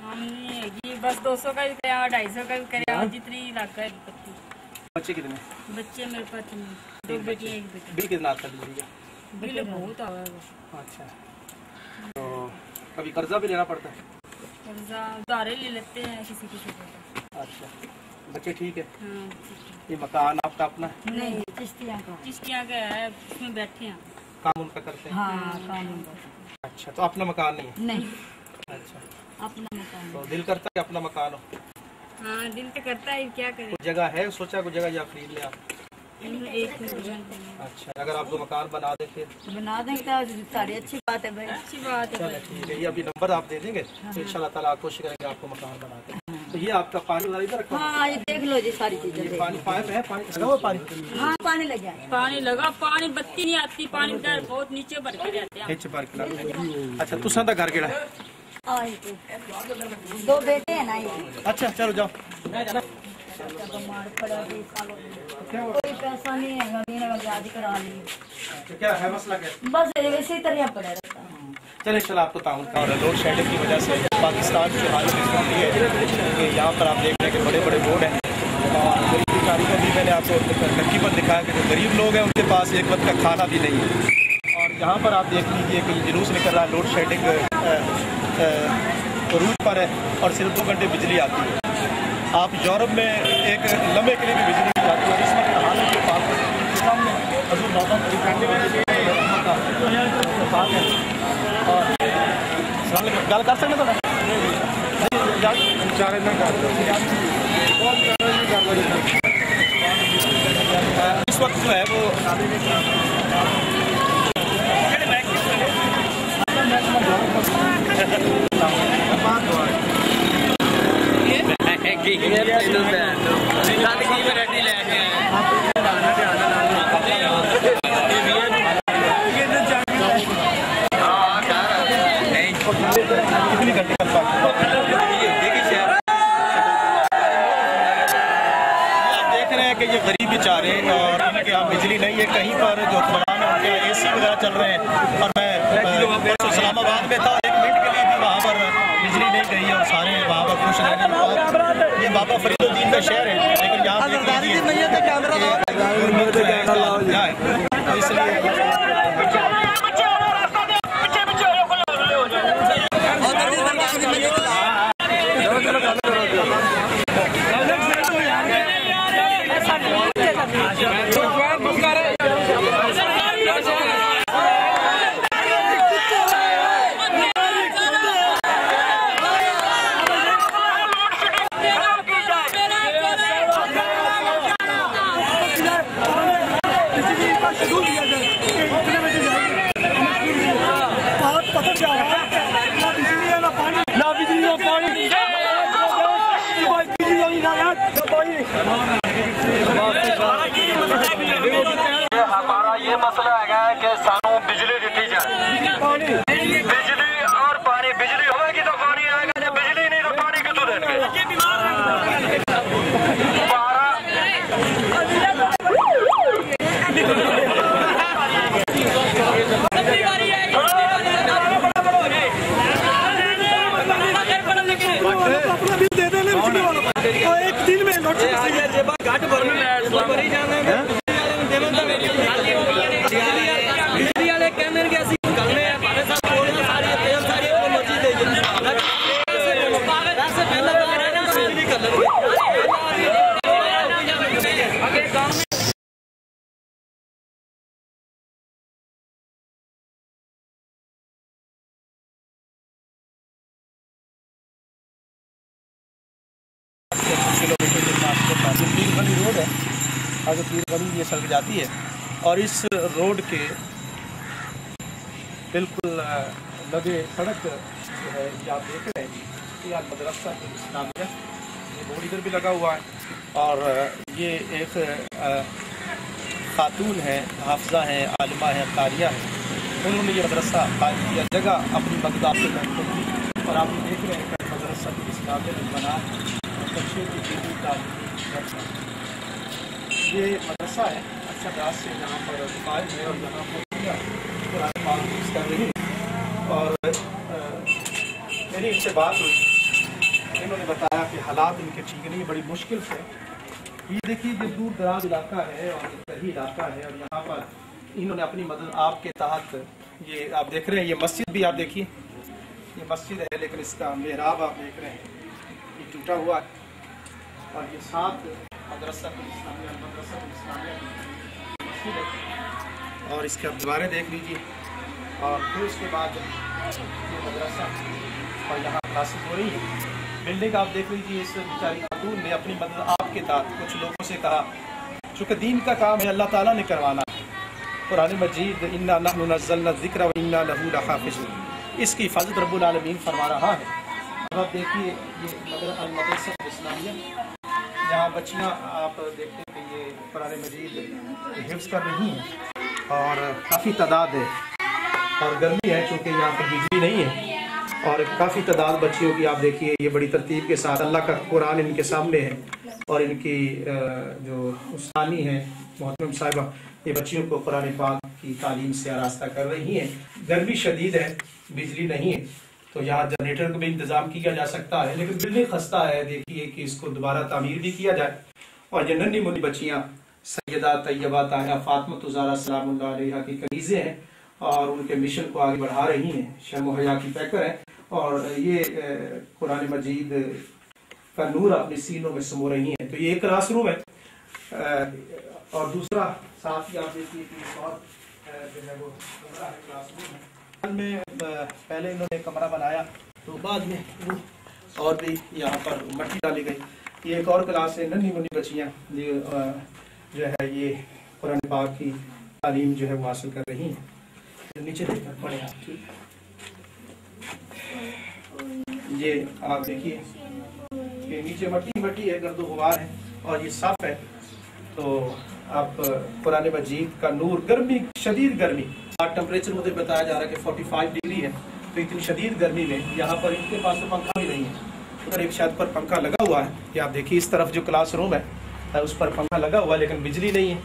हमने ये बस 200 का भी कराया, 250 का भी कराया, जितनी इलाका है। बच्चे कितने? बच्चे मेरे पास 2 बेटियां 1 बेटा। बिल कितना आता है बिजली का? बिल बहुत आ रहा है। अच्छा, तो कभी कर्जा भी लेना पड़ता है? कर्जा उधारे ले लेते हैं किसी का। अच्छा, बच्चे ठीक है? हाँ। ये मकान आपका अपना है? नहीं, चिश्तियाँ का है, उसमें बैठे हैं। काम उनका करते हैं? हाँ, काम उनका। अच्छा, तो अपना मकान नहीं है? नहीं। अच्छा, अपना मकान। तो दिल करता है अपना मकान हो? हाँ, दिल तो करता है, क्या करें। कुछ जगह है, सोचा कुछ जगह या खरीद ले आप? अच्छा, अगर आपको मकान बना दे फिर? बना देंगे तो सारी अच्छी बात है भाई। अच्छी बात है। चलो ठीक है, ये अभी नंबर आप दे देंगे तो इंशाल्लाह ताला कोशिश करेंगे आपको मकान बना दें। तो ये आपका पानी वाला इधर रखा? हाँ, ये देख लो जी सारी चीजें। पानी पाइप है? पानी लगा हुआ? पानी? हाँ, पानी लगा है। पानी लगा, पानी बत्ती नहीं आती, पानी बहुत नीचे भर के रहते हैं। नीचे भर के। अच्छा, तुसा दा घर केड़ा है? 2 बेटे हैं ना ये। अच्छा, चलो जाओ। कोई पैसा नहीं है, मैंने ब्याज करा ली। तो क्या है मसला क्या? बस वैसे ही तरह पड़ा रहता है। चलिए चलो आपको ताउन का। और लोड शेडिंग की वजह से पाकिस्तान की हालत इस वक्त ये है कि यहाँ पर आप देख रहे हैं कि बड़े बड़े रोड हैं और गरीबी तारीख भी मैंने आपको तकरीबन दिखाया कि जो गरीब लोग हैं उनके पास एक वक्त का खाना भी नहीं है। और यहाँ पर आप देख लीजिए कि जुलूस निकल रहा है, लोड शेडिंग रूट पर है और सिर्फ 2 घंटे बिजली आती है। आप यूरोप में एक लम्बे के लिए भी बिजली नहीं जाती है। इस वक्त हालत के सामने हजूर बाबा और गल कर सकते थोड़ा इस वक्त जो है वो कितनी घंटे कर पाते आप देख रहे हैं कि ये गरीब बेचारे और इनके यहाँ बिजली नहीं है। कहीं पर जो हुक्मरान है उनके यहाँ AC वगैरह चल रहे हैं और मैं इस्लामाबाद में था, 1 मिनट के लिए भी वहाँ पर बिजली नहीं गई और सारे वहाँ पर खुश रहे। ये बाबा फरीदुद्दीन का शहर है, लेकिन यहाँ तो इसलिए हमारा ये मसला है कि सानू बिजली दी जाए। बिजली और पानी, बिजली होगी तो पानी आएगा, जब बिजली नहीं तो पानी कितों देंगे? एक दिन में घाट भरने किलोमीटर जितना आपके पास पीर बनी रोड है, आगे पीर बनी ये सड़क जाती है और इस रोड के बिल्कुल लगे सड़क जो है ये आप देख रहे हैं कि यार मदरसा इस्लामिया, ये बोर्ड इधर भी लगा हुआ है और ये एक खातून है, हाफजा है, आलिमा है, कारिया है, उन्होंने ये मदरसा कायम किया, जगह अपनी बगदाद से बैठते थी और आप देख रहे हैं मदरसा इस्लामिया बना बच्चे की तालीम। ये मदरसा है रात से यहाँ पर कायम है और यहाँ पर कुरान पाक कर रही है। और मेरी इनसे बात हुई, इन्होंने बताया कि हालात इनके ठीक नहीं, बड़ी मुश्किल से। ये देखिए ये दूर दराज इलाका है और दही इलाका है और यहाँ पर इन्होंने अपनी मदद आपके तहत, ये आप देख रहे हैं, ये मस्जिद भी आप देखिए, ये मस्जिद है लेकिन इसका मेहराब आप देख रहे हैं ये टूटा हुआ है। और ये साथ मदरसा इस्लामिया की मस्जिद है और इसके आप दीवारें देख लीजिए। और फिर उसके बाद ये मदरसा और यहाँ क्लासेस हो रही है। बिल्डिंग आप देख लीजिए। इस बेचारी खातून ने अपनी मदद आपके साथ कुछ लोगों से कहा, चूँकि दीन का काम है, अल्लाह ताला ने करवाना। कुरान मजीद इन्ना नहनु नज़्ज़लना ज़िक्र व इन्ना लहू लहाफ़िज़ून, इसकी हिफाजत रब्बुल आलमीन फरमा रहा है। अब आप देखिए ये मदरसा इस्लामिया, यहाँ बच्चियाँ आप देखते हैं कि ये कुरान मजीद हिफ्ज़ कर रही हैं और काफ़ी तादाद है। और गर्मी है चूँकि यहाँ पर बिजली नहीं है और काफ़ी तादाद बच्चियों की आप देखिए, ये बड़ी तरतीब के साथ अल्लाह का कुरान इनके सामने है और इनकी जो उस्तानी है मोहतरम साहिबा, ये बच्चियों को कुरान पाक की तालीम से आरास्ता कर रही हैं। गर्मी शदीद है, बिजली नहीं है, तो यहाँ जनरेटर का भी इंतज़ाम किया जा सकता है, लेकिन बिल्डिंग खस्ता है। देखिए कि इसको दोबारा तामीर भी किया जाए। और ये नन्ही मुन्नी बच्चियाँ सैयदा तैयबा ताहिरा फातिमा ज़हरा सलामुल्लाह अलैहा की कनीज़ें हैं और उनके मिशन को आगे बढ़ा रही हैं। शर्म हया की पैकर है और ये कुरान मजीद का नूर अपने सीनों में समो रही हैं। तो ये एक क्लासरूम है और दूसरा साथ ही आप देखिए कि और जो है वो कमरा है, क्लासरूम है। में पहले इन्होंने कमरा बनाया तो बाद में और भी यहाँ पर मट्टी डाली गई। ये एक और क्लास है, नन्ही मुन्नी बच्चियाँ जो है ये कुरान पाक की तालीम जो है वो हासिल कर रही हैं। नीचे देखकर पड़े आप, ठीक। ये आप देखिए कि नीचे मट्टी है, गर्दो गुबार है और ये साफ है। तो आप कुरान मजीद का नूर, गर्मी शदीद गर्मी, आज टेम्परेचर मुझे बताया जा रहा है कि 45 डिग्री है। तो इतनी शदीद गर्मी में यहाँ पर इनके पास तो पंखा भी नहीं है। उधर एक छत पर पंखा लगा हुआ है, ये आप देखिए इस तरफ जो क्लासरूम है उस पर पंखा लगा हुआ है लेकिन बिजली नहीं है।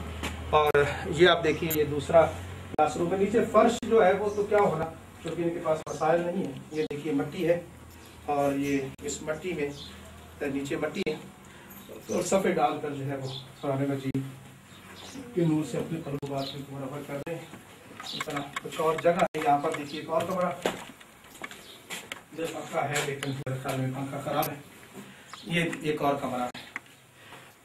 और ये आप देखिए ये दूसरा क्लासरूम है। नीचे फर्श जो है वो तो क्या होना, क्योंकि इनके पास वसाइल नहीं है। ये देखिए मट्टी है और ये इस मट्टी में नीचे मट्टी है और सफ़े डालकर जो है वो कुरान मजीद के नूर से अपने तलबात को मुरव्वत कर रहे हैं। इस तरह कुछ और जगह है, यहाँ पर देखिए एक और कमरा, पंखा है लेकिन मेरे ख्याल में पंखा खराब है। ये एक और कमरा है।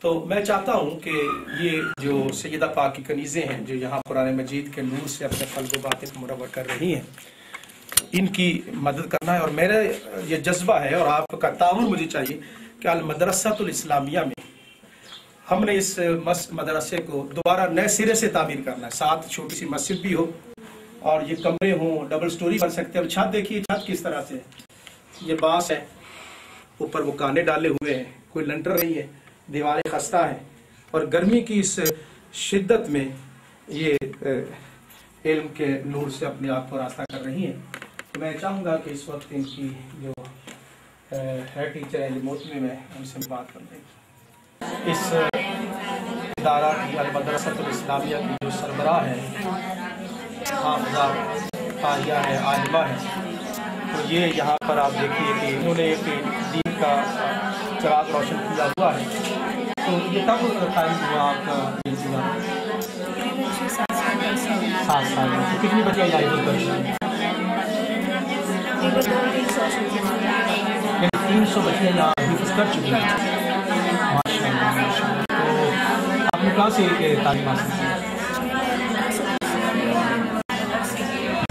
तो मैं चाहता हूँ कि ये जो सैयदा पाक की कनीज़ें हैं जो यहाँ कुरान मजीद के नूर से अपने तलबात को मुरव्वत कर रही हैं, इनकी मदद करना है। और मेरा ये जज्बा है और आपका ताउन मुझे चाहिए कि अल मदरसातुल इस्लामिया में हमने इस मदरसे को दोबारा नए सिरे से तामीर करना है। साथ छोटी सी मस्जिद भी हो और ये कमरे हों, डबल स्टोरी बन सकते हैं। छत देखिए, छत किस तरह से, ये बांस है, ऊपर वो काने डाले हुए हैं, कोई लंटर नहीं है, दीवारें खस्ता है और गर्मी की इस शिद्दत में ये इल्म के नूर से अपने आप को रास्ता कर रही हैं। तो मैं चाहूँगा कि इस वक्त इनकी जो है टीचर है मोतमी में, उनसे बात कर दें। इस इदारा की अल मदरसातुल इस्लामिया की जो सरबराह है, हाफ़िज़ा कारिया है, आलिमा है, तो ये यहाँ पर आप देखिए कि इन्होंने एक दीन का चिराग रोशन किया हुआ है। तो ये कब कायम हुआ आपका इंतज़ाम? 7 साल। तो कितनी बच्चियाँ यहाँ हिफ़्ज़ करती हैं? 300 बच्चियाँ यहाँ हिफ़्ज़ कर चुकी हैं। माशाअल्लाह। तो आपने कहाँ से तालीम हासिल की?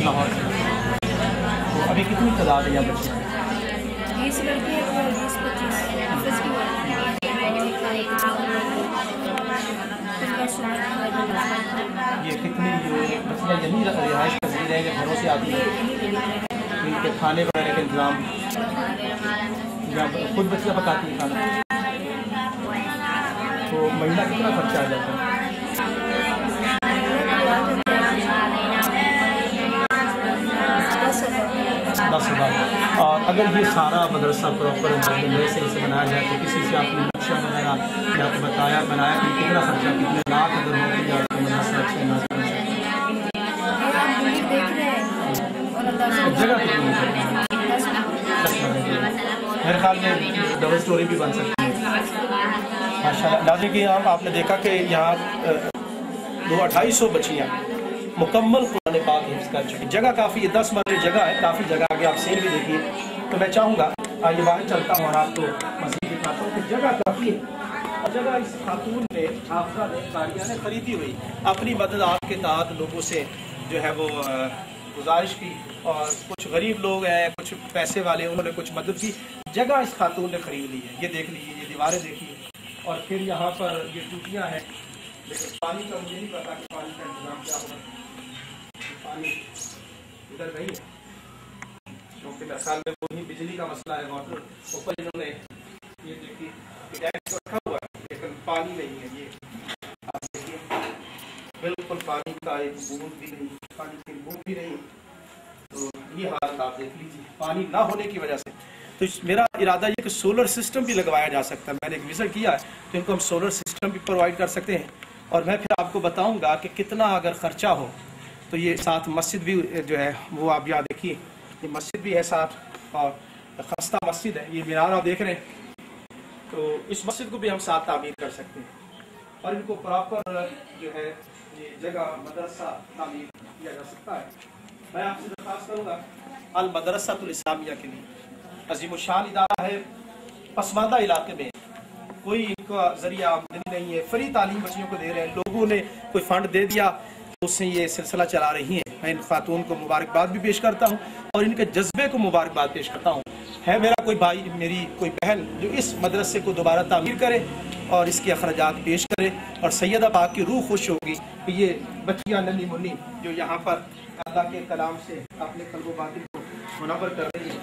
लाहौर से। तो अभी कितनी तादाद है यहाँ बच्चे? 20 लड़की है और 20-25 हाफिज़ की ये कितनी बच्चियाँ यहीं रिहाइश कर रही हैं, घरों से आती हैं? इनके खाने वगैरह का इंतजाम या खुद बच्चियाँ पकाती हैं खाना? तो महीना कितना खर्चा आ जाता है? 10,000। और अगर ये सारा मदरसा प्रॉपर नए से बनाया जाए तो किसी से आपने नक्शा वगैरह या तो बताया बनाया कि कितना खर्चा कितने लाख अगर हो कि आपको मदरसा अच्छे ना जगह मेरे ख्याल में डबल स्टोरी भी बन सकती है माशाल्लाह। नाज़रीन कि आपने देखा कि यहाँ 250 बच्चियाँ मुकम्मल कुरान पाक हिफ्ज़ कर चुकी। जगह काफ़ी है, 10 मरले जगह है, काफ़ी जगह आगे आप सेल भी देखिए। तो मैं चाहूँगा आइए बाहर चलता हूँ और आपको मज़ीद दिखाता हूँ कि जगह काफ़ी है। और जगह इस खातून ने हाफिज़ा ने कारिया ने ख़रीदी हुई अपनी मदद आपके तहत लोगों से जो है वो गुजारिश की, और कुछ गरीब लोग हैं, कुछ पैसे वाले, उन्होंने कुछ मदद की। जगह इस खातून ने ख़रीद ली है। ये देख लीजिए, ये दीवारें देखिए, और फिर यहाँ पर ये टूटियाँ हैं, लेकिन पानी का मुझे नहीं पता कि पानी का इंतजाम क्या होगा। पानी इधर नहीं है क्योंकि मेरे ख्याल में वही बिजली का मसला है। वाटर ऊपर इन्होंने ये देखिए टैक्स रखा हुआ है, लेकिन पानी नहीं है। ये आप देखिए बिल्कुल पानी का एक बूंद भी नहीं, पानी की बूंद भी नहीं। तो ये हालत आप देख लीजिए पानी ना होने की वजह से। तो मेरा इरादा ये कि सोलर सिस्टम भी लगवाया जा सकता है। मैंने एक विजिट किया है, तो इनको हम सोलर सिस्टम भी प्रोवाइड कर सकते हैं। और मैं फिर आपको बताऊंगा कि कितना अगर ख़र्चा हो। तो ये साथ मस्जिद भी जो है वो आप यहाँ देखिए, ये मस्जिद भी है साथ, और खस्ता मस्जिद है। ये मीनार आप देख रहे हैं, तो इस मस्जिद को भी हम साथ तामीर कर सकते हैं। और इनको प्रॉपर जो है ये जगह मदरसा तामीर किया जा सकता है। मैं आपसे दरख्वास्त करूँगा अल मदरसातुल इस्लामिया के लिए अजीमुशान इदारा है, पसमानदा इलाके में, कोई इनका जरिया आमदनी नहीं है, फ्री तालीम बच्चियों को दे रहे हैं। लोगों ने कोई फंड दे दिया तो उससे ये सिलसिला चला रही हैं। मैं इन खातून को मुबारकबाद भी पेश करता हूँ और इनके जज्बे को मुबारकबाद पेश करता हूँ। है मेरा कोई भाई, मेरी कोई बहन जो इस मदरसे को दोबारा तामीर करे और इसके अखराजात पेश करे, और सैयदा पाक की रूह खुश होगी कि ये बच्चियाँ नन्ही मुन्नी जो यहाँ पर अल्लाह के कलाम से अपने कल्बो बातिल को मुनव्वर कर रही है।